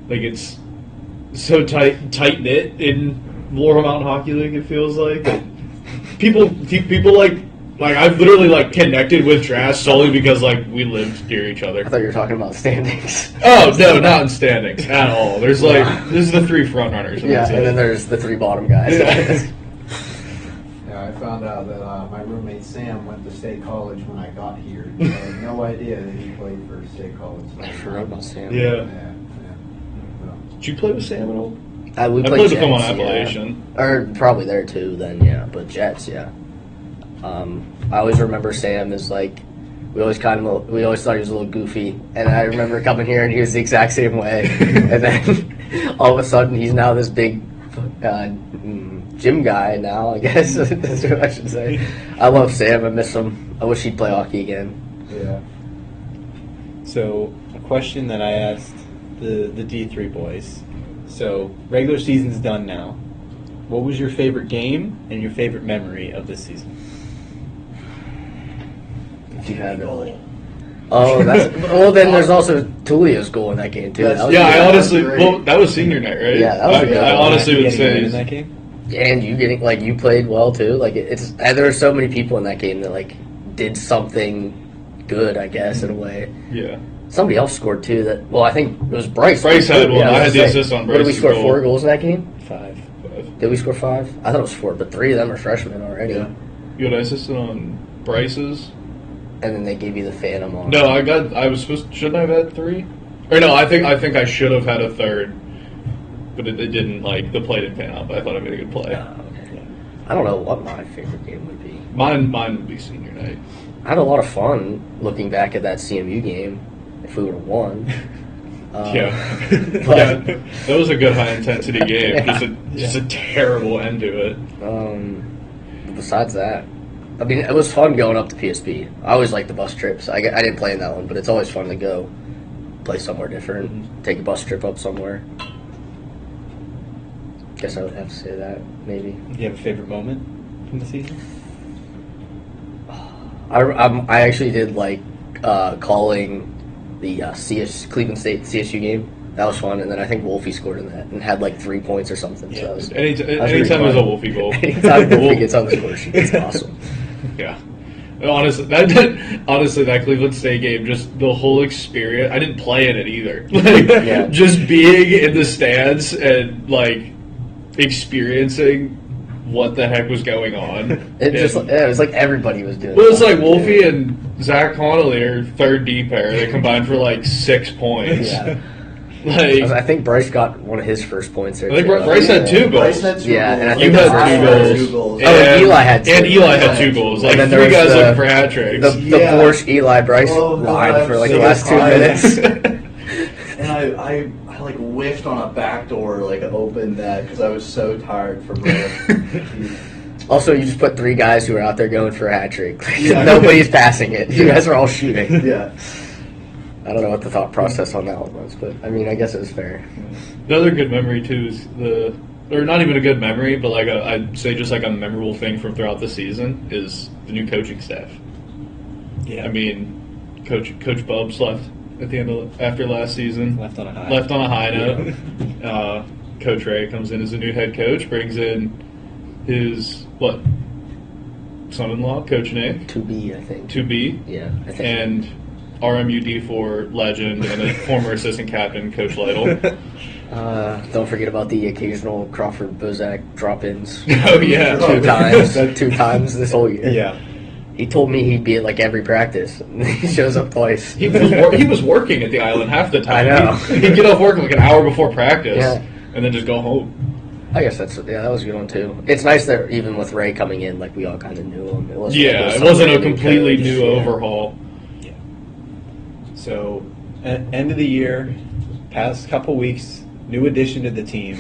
Like it's so tight knit in Lower Mountain Hockey League. It feels like people like I've literally like connected with Drass solely because like we lived near each other. I thought you were talking about standings. Oh no, not in standings at all. There's like there's the 3 front runners. Yeah, and then there's the 3 bottom guys. Yeah, I found out that my roommate Sam went to State College when I got here. I had no idea that he played for State College. I forgot about Sam. Yeah. Yeah. Did you play with Sam at all? We I played played with him on Jets, yeah. Appalachian. Or probably there too then, yeah. But Jets, yeah. I always remember Sam as like we always thought he was a little goofy, and I remember coming here and he was the exact same way. And then all of a sudden he's now this big gym guy now, I guess that's what I should say. I love Sam. I miss him. I wish he'd play hockey again. Yeah. So, a question that I asked the D3 boys. So, regular season's done now. What was your favorite game and your favorite memory of this season? If you had it. Oh, then there's also Tulio's goal in that game too. That was Yeah, good. I honestly, that was senior night, right? Yeah, that was a good I one. honestly would Getting a win in say, that game? And you getting you played well too. Like there were so many people in that game that like did something good, I guess, in a way. yeah. Somebody else scored too. I think it was Bryce. Bryce had one. Yeah, I had the say, assist on What did we Bryce's score? goal. 4 goals in that game? 5. Did we score 5? I thought it was 4, but 3 of them are freshmen already. Yeah. You had assisted on Bryce's? And then they gave you the Phantom on. No, I was supposed. Shouldn't I have had 3? Or no, I think I should have had a 3rd, but it didn't. Like the play didn't pan out. But I thought I made a good play. Okay. I don't know what my favorite game would be. Mine would be senior night. I had a lot of fun looking back at that CMU game. If we would have won. Yeah, but- yeah, that was a good high intensity game. Yeah. Just a terrible end to it. Besides that, I mean, it was fun going up to PSP. I always like the bus trips. I didn't play in that one, but it's always fun to go play somewhere different, take a bus trip up somewhere. Guess I would have to say that, maybe. Do you have a favorite moment from the season? I actually did like calling the Cleveland State CSU game. That was fun, and then I think Wolfie scored in that and had like 3 points or something. Yeah. So that was, Anytime there's a Wolfie goal. anytime Wolfie gets on the score sheet, it's awesome. Yeah. Honestly, that Cleveland State game, just the whole experience. I didn't play in it either. Like, Yeah. just being in the stands and like experiencing what the heck was going on. It was like everybody was doing. Well, it's like Wolfie and Zack Connolly are third D pair. They combined for like 6 points. Yeah. Like, I think Bryce got one of his first points there. I think too. Bryce had 2 goals. Bryce had 2 Yeah, goals. and I You think had that's 2 right. goals. 2 goals. Oh, and Eli had 2. And Eli had 2 goals. Like And then 3 there was guys the- looking for hat tricks. The Yeah. Porsche Eli Bryce Oh, line for like the so last 2 tired. minutes. And I like whiffed on a back door, like opened that because I was so tired from breath. Also, you just put 3 guys who are out there going for a hat trick. Yeah. Nobody's passing it. You guys are all shooting. Yeah. I don't know what the thought process on that one was, but I mean, I guess it was fair. The other good memory too is or not even a good memory, but like I'd say just like a memorable thing from throughout the season is the new coaching staff. Yeah. I mean, Coach Bubs left at the end after last season. Left on a high. Left on a high note. Coach Ray comes in as a new head coach, brings in his son-in-law, Coach Nate, To be, I think. to be, Yeah, I think. and RMUD4 legend and a former assistant captain, Coach Lytle. Don't forget about the occasional Crawford Bozak drop-ins. Oh yeah, 2 times this whole year. Yeah. He told me he'd be at like every practice. He shows up twice. He was working at the island half the time. I know. He'd get off work like an hour before practice, Yeah. and then just go home. I guess that was a good one too. It's nice that even with Ray coming in, like we all kind of knew him. It wasn't Yeah, it wasn't a some completely coach. new Yeah. overhaul. So, end of the year, past couple weeks, new addition to the team.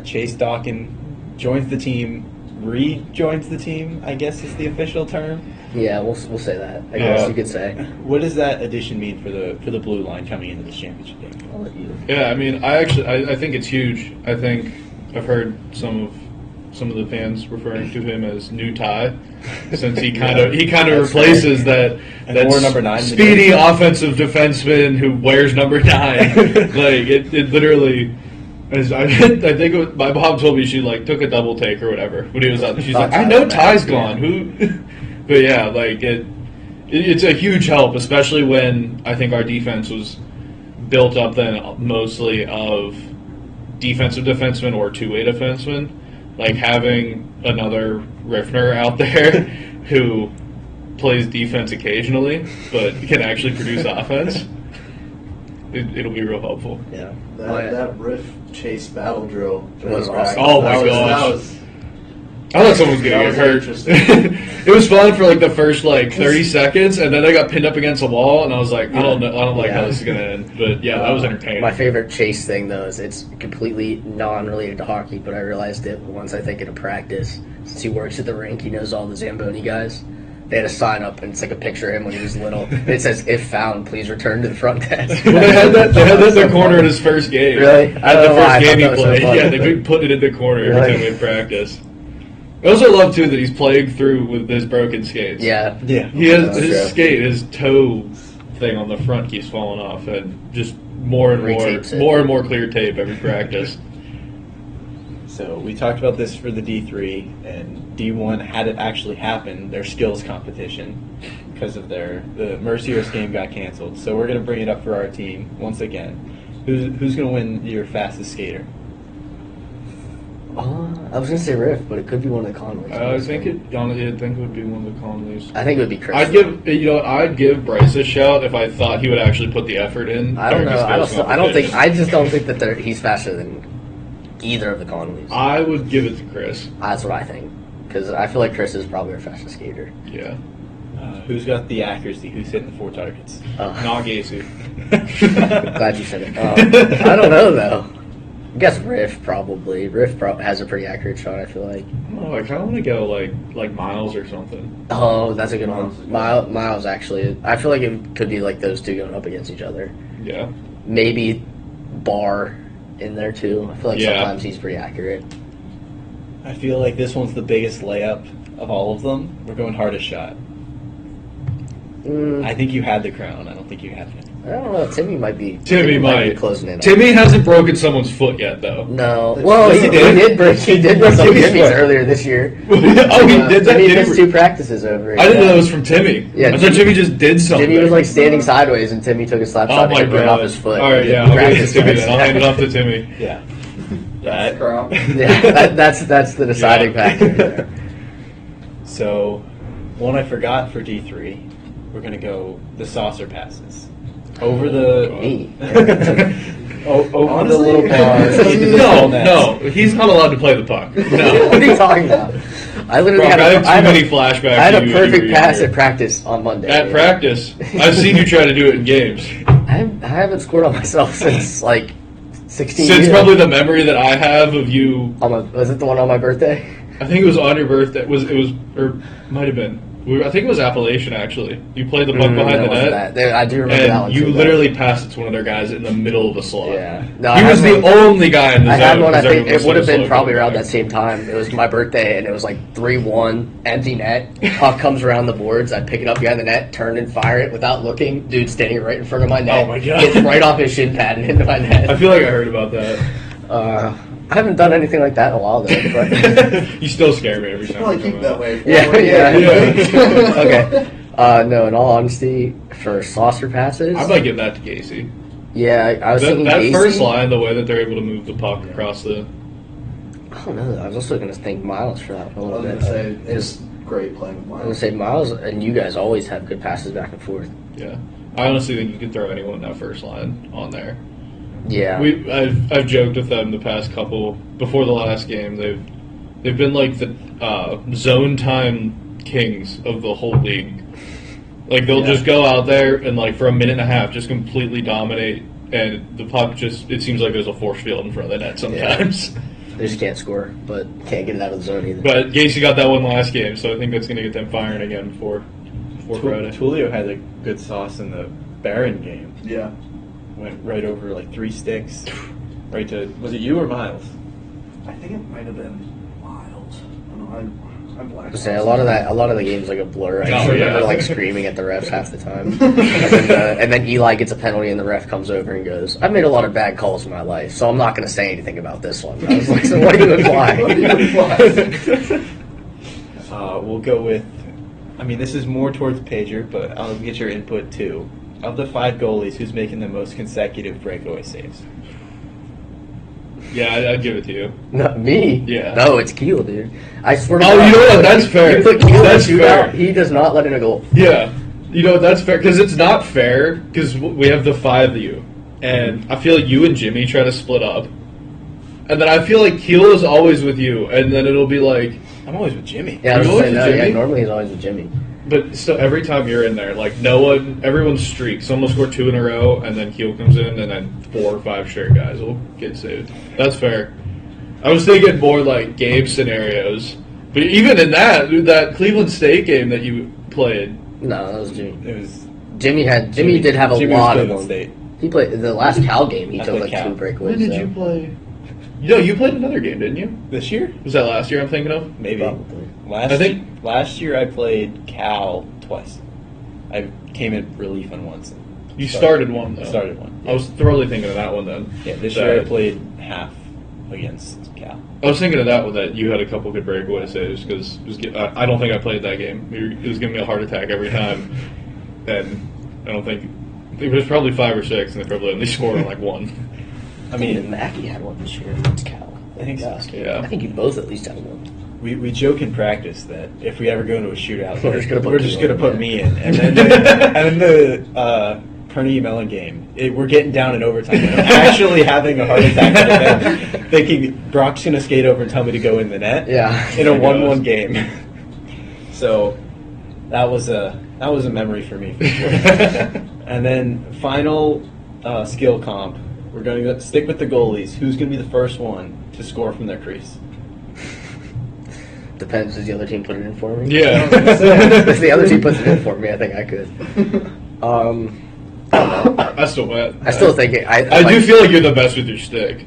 Chase Dawkin joins the team, rejoins the team, I guess is the official term. Yeah, we'll say that. I guess you could say. What does that addition mean for the blue line coming into this championship game? I'll let you. Yeah, I mean, I think it's huge. I think I've heard some of the fans referring to him as new Ty, since he kind of That's replaces fair. And that wore number 9 in the speedy jersey. offensive defenseman who wears number 9. Like it literally. I think my mom told me she like took a double take or whatever when he was out. She's like, I know Ty's gone. Who? But yeah, like it's a huge help, especially when I think our defense was built up then mostly of defensive defensemen or two-way defensemen. Like having another Riffner out there who plays defense occasionally but can actually produce offense. It'll be real helpful. Yeah. That riff chase battle drill Was during awesome. practice, Oh my that gosh. was I thought someone was going to That get was hurt. interesting. It was fun for like the first like 30 seconds, and then they got pinned up against a wall, and I was like, I don't like how this is going to end. But yeah, that was entertaining. My favorite chase thing though is it's completely non-related to hockey, but I realized it once I think in a practice. Since he works at the rink, he knows all the Zamboni guys. They had a sign up, and it's like a picture of him when he was little. It says, "If found, please return to the front desk." Well, they had that in their corner in his first game. Really? I At don't the know why. I first thought game he that was so played. funny. Yeah, they've been putting it in the corner every Really? time we have practice. I also love too that he's playing through with his broken skates. Yeah. Yeah. He has That's his true. skate, his toe thing on the front keeps falling off, and just more and Retapes it. more clear tape every practice. So we talked about this for the D3 and D1 had it actually happen, their skills competition because of the Mercyhurst game got canceled. So we're going to bring it up for our team once again. Who's going to win your fastest skater? I was gonna say Riff, but it could be one of the Conways. I think it would be one of the Conleys. I think it would be Chris. I'd give Bryce a shout if I thought he would actually put the effort in. I don't know. during his skills competition. I just don't think that he's faster than either of the Conleys. I would give it to Chris. That's what I think, because I feel like Chris is probably our fastest skater. Yeah. Who's got the accuracy? Who's hitting the 4 targets? Not Gacy. Glad you said it. I don't know though. I guess Riff probably. Riff has a pretty accurate shot, I feel like. Oh, I kind of want to go like Miles or something. Oh, that's a good one. Miles actually. I feel like it could be like those two going up against each other. Yeah. Maybe Barr in there too. I feel like sometimes he's pretty accurate. I feel like this one's the biggest layup of all of them. We're going hardest shot. I think you had the crown. I don't think you had it. I don't know. Timmy might be closing in. Timmy hasn't broken someone's foot yet, though. No. Well, he did break some Jimmy's earlier this year. Oh, he did that? He missed 2 practices over it. I didn't know that was from Timmy. Yeah, I thought Jimmy just did something. Jimmy was like standing sideways, and Timmy took a slap shot and hit off his foot. All right, yeah. I'll give it to Timmy then. I'll hand it off to Timmy. Yeah. That's the deciding factor there. So, one I forgot for D3, we're going to go the saucer passes. Over the... Me. over the little bars. No, he's not allowed to play the puck. No. What are you talking about? I literally I had too many flashbacks. I had a perfect pass at practice on Monday. At practice? I've seen you try to do it in games. I haven't scored on myself since like 16 years. Since probably the memory that I have of you. Was it the one on my birthday? I think it was on your birthday. It was, or might have been. I think it was Appalachian, actually. You played the puck behind the net. I do remember that one. And you literally passed it to one of their guys in the middle of the slot. Yeah. No, he was the only guy in the zone. I had one, I think it would have been probably around that same time. It was my birthday, and it was like 3-1, empty net. Puck comes around the boards. I pick it up behind the net, turn and fire it without looking. Dude standing right in front of my net. Oh, my God. It's right off his shin pad and into my net. I feel like I heard about that. I haven't done anything like that in a while, though. But you still scare me every time. Probably keep that way. Yeah. Okay. No, in all honesty, for saucer passes, I might give that to Gacy. Yeah, I was thinking that Gacy. first line, the way that they're able to move the puck across the. I don't know. I was also going to thank Miles for that a I little was bit. going to say, it's great playing with I was Miles. going to say Miles and you guys always have good passes back and forth. Yeah, I honestly think you could throw anyone in that first line on there. Yeah, I've joked with them the past couple before the last game. They've been like the zone time kings of the whole league. Like they'll just go out there and like for a minute and a half just completely dominate, and the puck it seems like there's a force field in front of the net sometimes. Yeah. They just can't score, but can't get it out of the zone either. But Gacy got that one last game, so I think that's going to get them firing again before Friday. Tulio had a good sauce in the Barron game. Yeah. Went right over like 3 sticks, right to. Was it you or Miles? I think it might have been Miles. I don't know. I'm black. Say a lot of the games like a blur. I just remember like screaming at the refs half the time, and then Eli gets a penalty and the ref comes over and goes, "I've made a lot of bad calls in my life, so I'm not going to say anything about this one." I was like, "So what do you imply?" We'll go with. I mean, this is more towards Pager, but I'll get your input too. Of the 5 goalies, who's making the most consecutive breakaway saves? Yeah, I'd give it to you. Not me. Yeah. No, it's Kiehl, dude. I swear to Oh, God. you know what? That's fair. You put Kiehl That's in a fair. shootout, he does not let in a goal. Yeah. You know, that's fair. Because it's not fair, because we have the 5 of you. And I feel like you and Jimmy try to split up. And then I feel like Kiehl is always with you. And then it'll be like... I'm always with Jimmy. Yeah, I was You're saying always that. with Yeah, Jimmy? normally he's always with Jimmy. But still, every time you're in there, like, everyone's streaks. Someone will score 2 in a row, and then Kiehl comes in, and then 4 or 5 straight guys will get saved. That's fair. I was thinking more like game scenarios. But even in that Cleveland State game that you played. No, that was Jimmy. It was Jimmy did have a Jimmy lot was of Cleveland them. State. He played the last Cal game. He I took played like Cal. 2 breakaways. When did so. you play? You played another game, didn't you? This year? Was that last year I'm thinking of? Maybe. Probably. Last year I played Cal twice. I came in relief on once. You started one, though. I started one. I was thoroughly thinking of that one then. Yeah, this year I played half against Cal. I was thinking of that one, that you had a couple good breakaway saves, because I don't think I played that game. It was giving me a heart attack every time, and I don't think it was probably 5 or 6, and they probably only scored on like 1. I mean, Mackey had one this year against Cal. I think so. Yeah. I think you both at least had one. We joke in practice that if we ever go into a shootout, We're just gonna put we're you just in, going to put yeah. me in. And then the Carnegie Mellon game, we're getting down in overtime. And I'm actually having a heart attack right then, thinking Brock's going to skate over and tell me to go in the net. Yeah. In a 1-1 game. So that was a memory for me for sure. And then final skill comp. We're going to stick with the goalies. Who's going to be the first one to score from their crease? Depends. Does the other team put it in for me? Yeah. If the other team puts it in for me, I think I could. I still went. I still think it. I do feel like you're the best with your stick.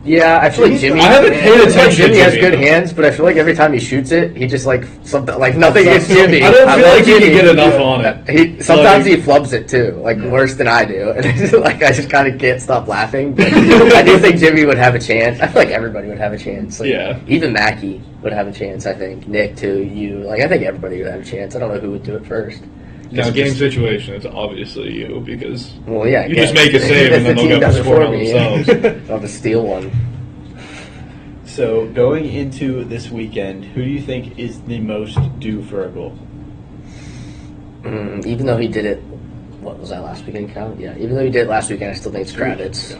Yeah, I feel like Jimmy. I haven't paid I feel like attention Jimmy to has Jimmy. good hands, but I feel like every time he shoots it, he just like something like nothing against Jimmy. I don't feel love like you can Jimmy. get enough on it. Sometimes Like- he flubs it too, like worse than I do. And it's like I just kind of can't stop laughing. But I do think Jimmy would have a chance. I feel like everybody would have a chance. Like, Yeah. Even Mackey would have a chance. I think Nick too. You like I think everybody would have a chance. I don't know who would do it first. Now, game situation, it's obviously you, because Well, yeah, you just make a save and then they'll get the score on themselves. I'll just steal one. So going into this weekend, who do you think is the most due for a goal? Even though he did it, what was that last weekend count? Yeah, even though he did it last weekend, I still think it's Kravitz.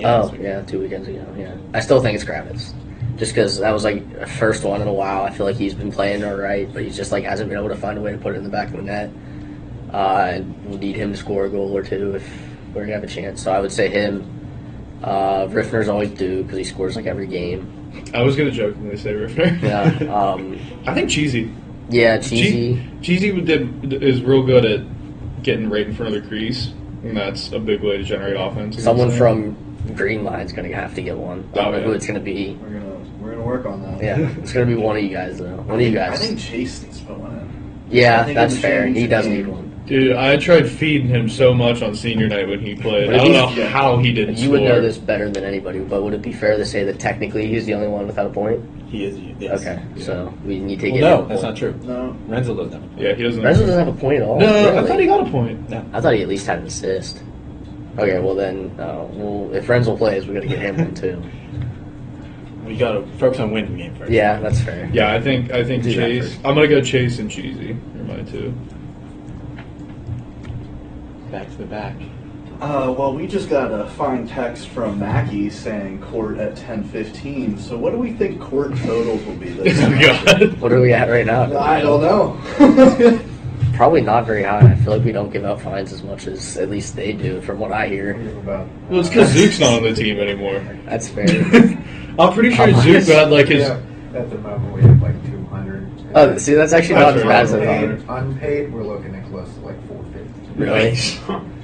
Oh, yeah, 2 weekends ago. Yeah, I still think it's Kravitz, just because that was like a first one in a while. I feel like he's been playing all right, but he's just like hasn't been able to find a way to put it in the back of the net. And we'll need him to score a goal or two if we're gonna have a chance. So I would say him. Riffner's always due because he scores like every game. I was going to jokingly say Riffner. Yeah. I think Cheesy. Yeah, Cheesy. Cheesy is real good at getting right in front of the crease, and that's a big way to generate offense. Someone from Green Line's gonna have to get one. I don't know who it's gonna be. We're gonna work on that. Yeah, it's gonna be one of you guys though. One of you I guys. think Chase needs to put one in. Yeah, I think that's in the fair. He championship does game- need one. Dude, I tried feeding him so much on senior night when he played. But I don't know he's- how he didn't You score. would know this better than anybody, but would it be fair to say that technically he's the only one without a point? He is. Yes. Okay, so we need to Well, get him no, a that's point. not true. No. Renzo doesn't have a point. Yeah, he doesn't. Renzo doesn't have a point at all. No, I Really? thought he got a point. I thought he at least had an assist. Okay, well then, if Renzo plays, we got to get him one too. We got to focus on winning the game first. Yeah, that's fair. Yeah, I think Do that Chase. first. I'm gonna go Chase and Cheesy. You're mine too. Back to the back. Well, we just got a fine text from Mackie saying court at 10:15. So what do we think court totals will be this Oh, time? God. What are we at right now? I don't know. Probably not very high. I feel like we don't give out fines as much as at least they do, from what I hear. Well, it's because Zook's not on the team anymore. That's fair. I'm pretty sure How Zook much? got like his. At the moment, we have like 200. Oh, see, that's actually not as bad as I Unpaid, thought. unpaid, we're looking at close to like 450. Really?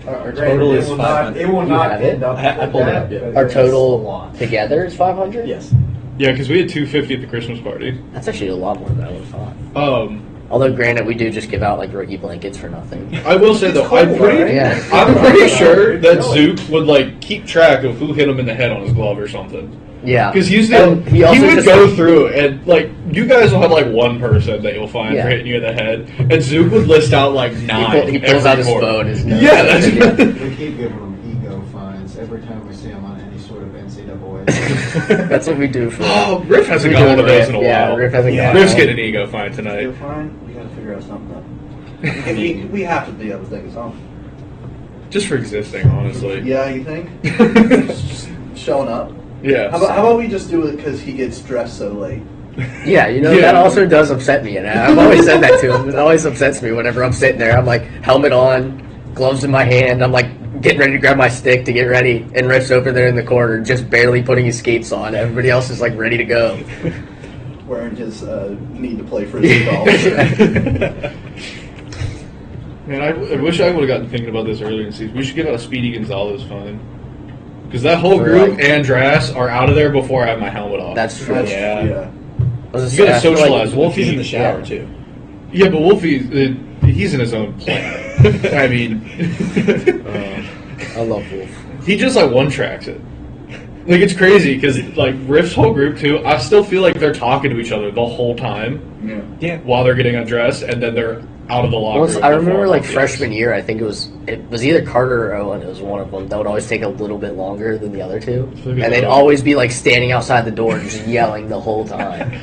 Our total is it will not, 500. it will You not have it? end up I with pulled it that, up, yeah. but Our it's a total lot. together is 500? Yes. Yeah, because we had 250 at the Christmas party. That's actually a lot more than I would have thought. Although, granted, we do just give out like rookie blankets for nothing. I will say though, I'm pretty, Yeah. I'm pretty sure that Zook would like keep track of who hit him in the head on his glove or something. Yeah. Because he He also would just, go like- through and like you guys will have like one person that you'll find Yeah. for hitting you in the head, and Zook would list out like 9. He pulls every out his quarter. phone. His notes. Yeah, that's We keep giving them ego fines every time we see them on any sort of NCAA. That's what we do for. Oh, Riff hasn't we got do one of those in a Yeah, while. Riff hasn't got Riff's one. getting an ego fine tonight. You're fine. We gotta figure out something. We have to be able to think of something. Just for existing, honestly. Yeah, you think? Just showing up. Yeah. How about we just do it because he gets dressed so late? Yeah, you know, Yeah. that also does upset me. And I've always said that to him. It always upsets me whenever I'm sitting there. I'm like, helmet on, gloves in my hand. I'm like, getting ready to grab my stick to get ready. And Riff's over there in the corner, just barely putting his skates on. Everybody else is like ready to go. Wearing his need to play frisbee golf. Man, I wish I would have gotten thinking about this earlier in the season. We should give out a Speedy Gonzalez fine. Because that whole For, group like- and Drass are out of there before I have my helmet off. That's true. That's, Yeah. yeah. I was You gotta I feel socialize with Wolfie's in the team. shower Yeah. too. Yeah, but Wolfie, he's in his own planet. I mean, I love Wolf. he just like one tracks it. Like, it's crazy because, like, Riff's whole group, too, I still feel like they're talking to each other the whole time Yeah. while they're getting undressed, and then they're out of the locker room. I remember, before like, obvious. freshman year, I think it was either Carter or Owen. It was one of them. That would always take a little bit longer than the other two. like it's And they'd Owen. always be, like, standing outside the door just yelling the whole time.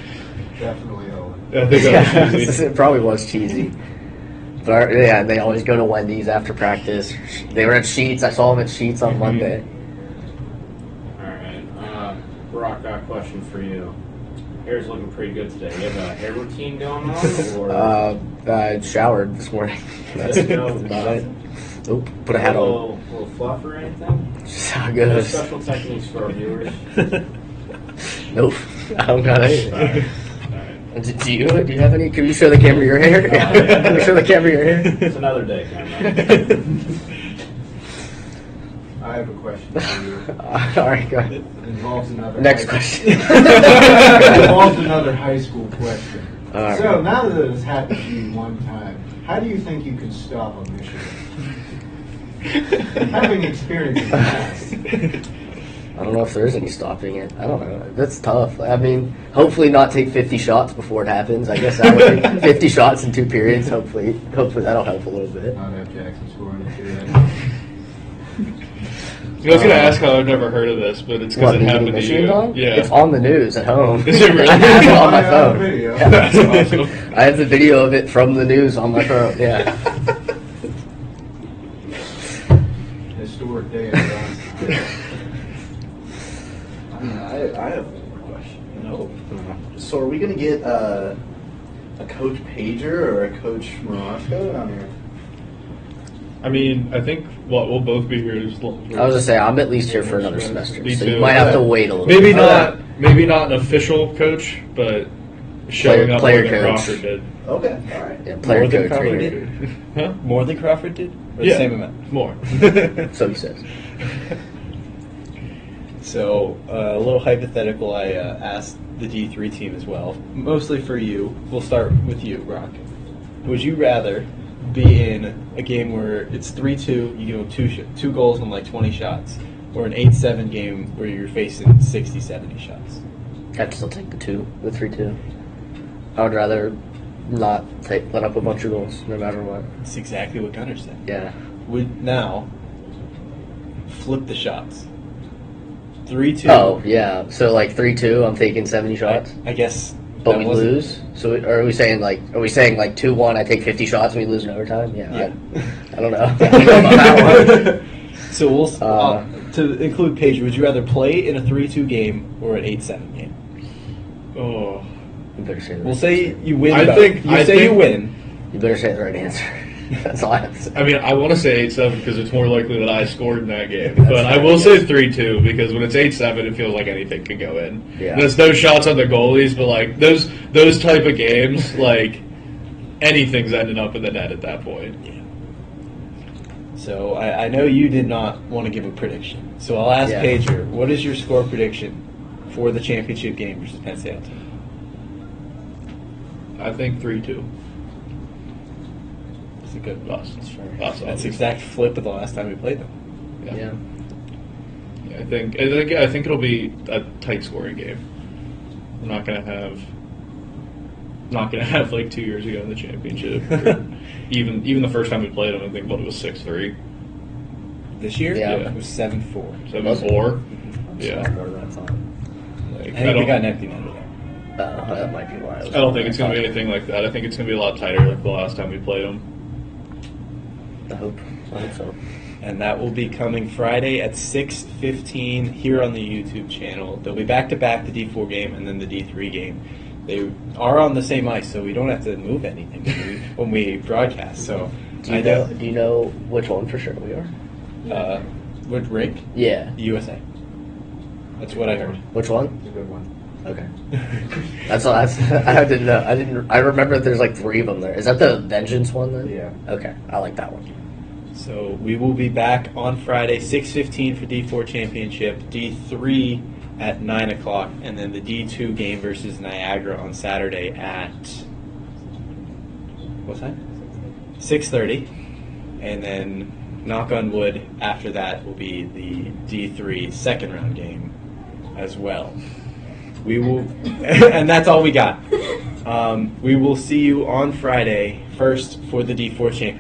Definitely Owen. I think that was cheesy. It probably was cheesy. But, yeah, they always go to Wendy's after practice. They were at Sheets. I saw them at Sheets on Monday. All right. Brock, got a question for you. Hair's looking pretty good today. You have a hair routine going on, or I showered this morning. That's about it. Oop, put a hat on. little fluff or anything? Just how No good. special techniques for our viewers. Nope. I don't got All anything. right. Do you have any? Can you show the camera your hair? Can you show the camera your hair? It's another day, Cameron. I have a question for you. All right, go ahead. It involves another Next high- question. It involves another high school question. All right. So now that it has happened to you one time, how do you think you can stop a Michigan? Having experience in the past. I don't know if there is any stopping it. I don't know. That's tough. I mean, hopefully not take 50 shots before it happens. I guess that would be 50 shots in 2 periods. Hopefully that'll help a little bit. Not have Jackson scoring a 2. I was going to ask how I've never heard of this, but it's because What, it the happened to Michigan you. dog? Yeah. It's on the news at home. Is it really? I have it on my I have phone. a video. Yeah. That's awesome. I have the video of it from the news on my phone. Yeah. Historic day in Johnstown. I have one more question. So are we going to get a Coach Pager or a Coach Mroczka on here? I mean, I think we'll both be here. As long, I was gonna say I'm at least here for another semester, Me so too. you might have to wait a little. maybe bit. maybe not an official coach, but showing up player more than coach. Crawford did. Okay, all right. Yeah, player More than coach. Crawford right did? here. Huh? More than Crawford did? Or Yeah. the same amount? More. So he says. So, a little hypothetical, I asked the D3 team as well, mostly for you. We'll start with you, Brock. Would you rather be in a game where it's 3-2, you give them two goals and like 20 shots, or an 8-7 game where you're facing 60, 70 shots? I'd still take the 3-2. I would rather not let up a bunch of goals, no matter what. That's exactly what Gunnar said. Yeah. Would now flip the shots. 3-2. Oh yeah. So like 3-2, I'm taking 70 shots, I guess. but that we wasn't- lose. So are we saying like 2-1? I take 50 shots and we lose in overtime. Yeah. Yeah. I don't know. I don't know about that one. So we'll Uh, to include Paige. Would you rather play in a 3-2 game or an 8-7 game? Oh. You better say the We'll right say you win. I about- think- you I say think- you win. You better say the right answer. That's all I have to say. I mean, I want to say 8-7 because it's more likely that I scored in that game. But I will say 3-2 because when it's 8-7, it feels like anything can go in. Yeah. There's no shots on the goalies, but like those type of games, like anything's ending up in the net at that point. So I know you did not want to give a prediction. So I'll ask Yeah. Pager, what is your score prediction for the championship game versus Penn State? I think 3-2. That's a good Us. That's fair. Us, That's obviously. exact flip of the last time we played them. Yeah. I think it'll be a tight scoring game. I'm not gonna have like 2 years ago in the championship. Or even the first time we played them, I think it was 6-3, This year, Yeah. it was 7-4. 7-4. Yeah. Yeah. More than that time. Like, I think we got an empty net there. That might be why. I don't think it's going to be anything like that. I think it's going to be a lot tighter like the last time we played them. I hope so. And that will be coming Friday at 6:15 here on the YouTube channel. They'll be back-to-back, the D4 game and then the D3 game. They are on the same ice, so we don't have to move anything when we broadcast. So Do you know which one for sure we are? With Rick, Yeah. USA. That's what I heard. Which one? It's a good one. Okay. That's I didn't know. I remember there's like 3 of them there. Is that the Vengeance one then? Yeah. Okay. I like that one. So we will be back on Friday, 6:15 for D4 Championship, D3 at 9 o'clock, and then the D2 game versus Niagara on Saturday at what's that? 6:30, and then knock on wood after that will be the D3 second round game as well. We will, and that's all we got. We will see you on Friday, first for the D4 championship.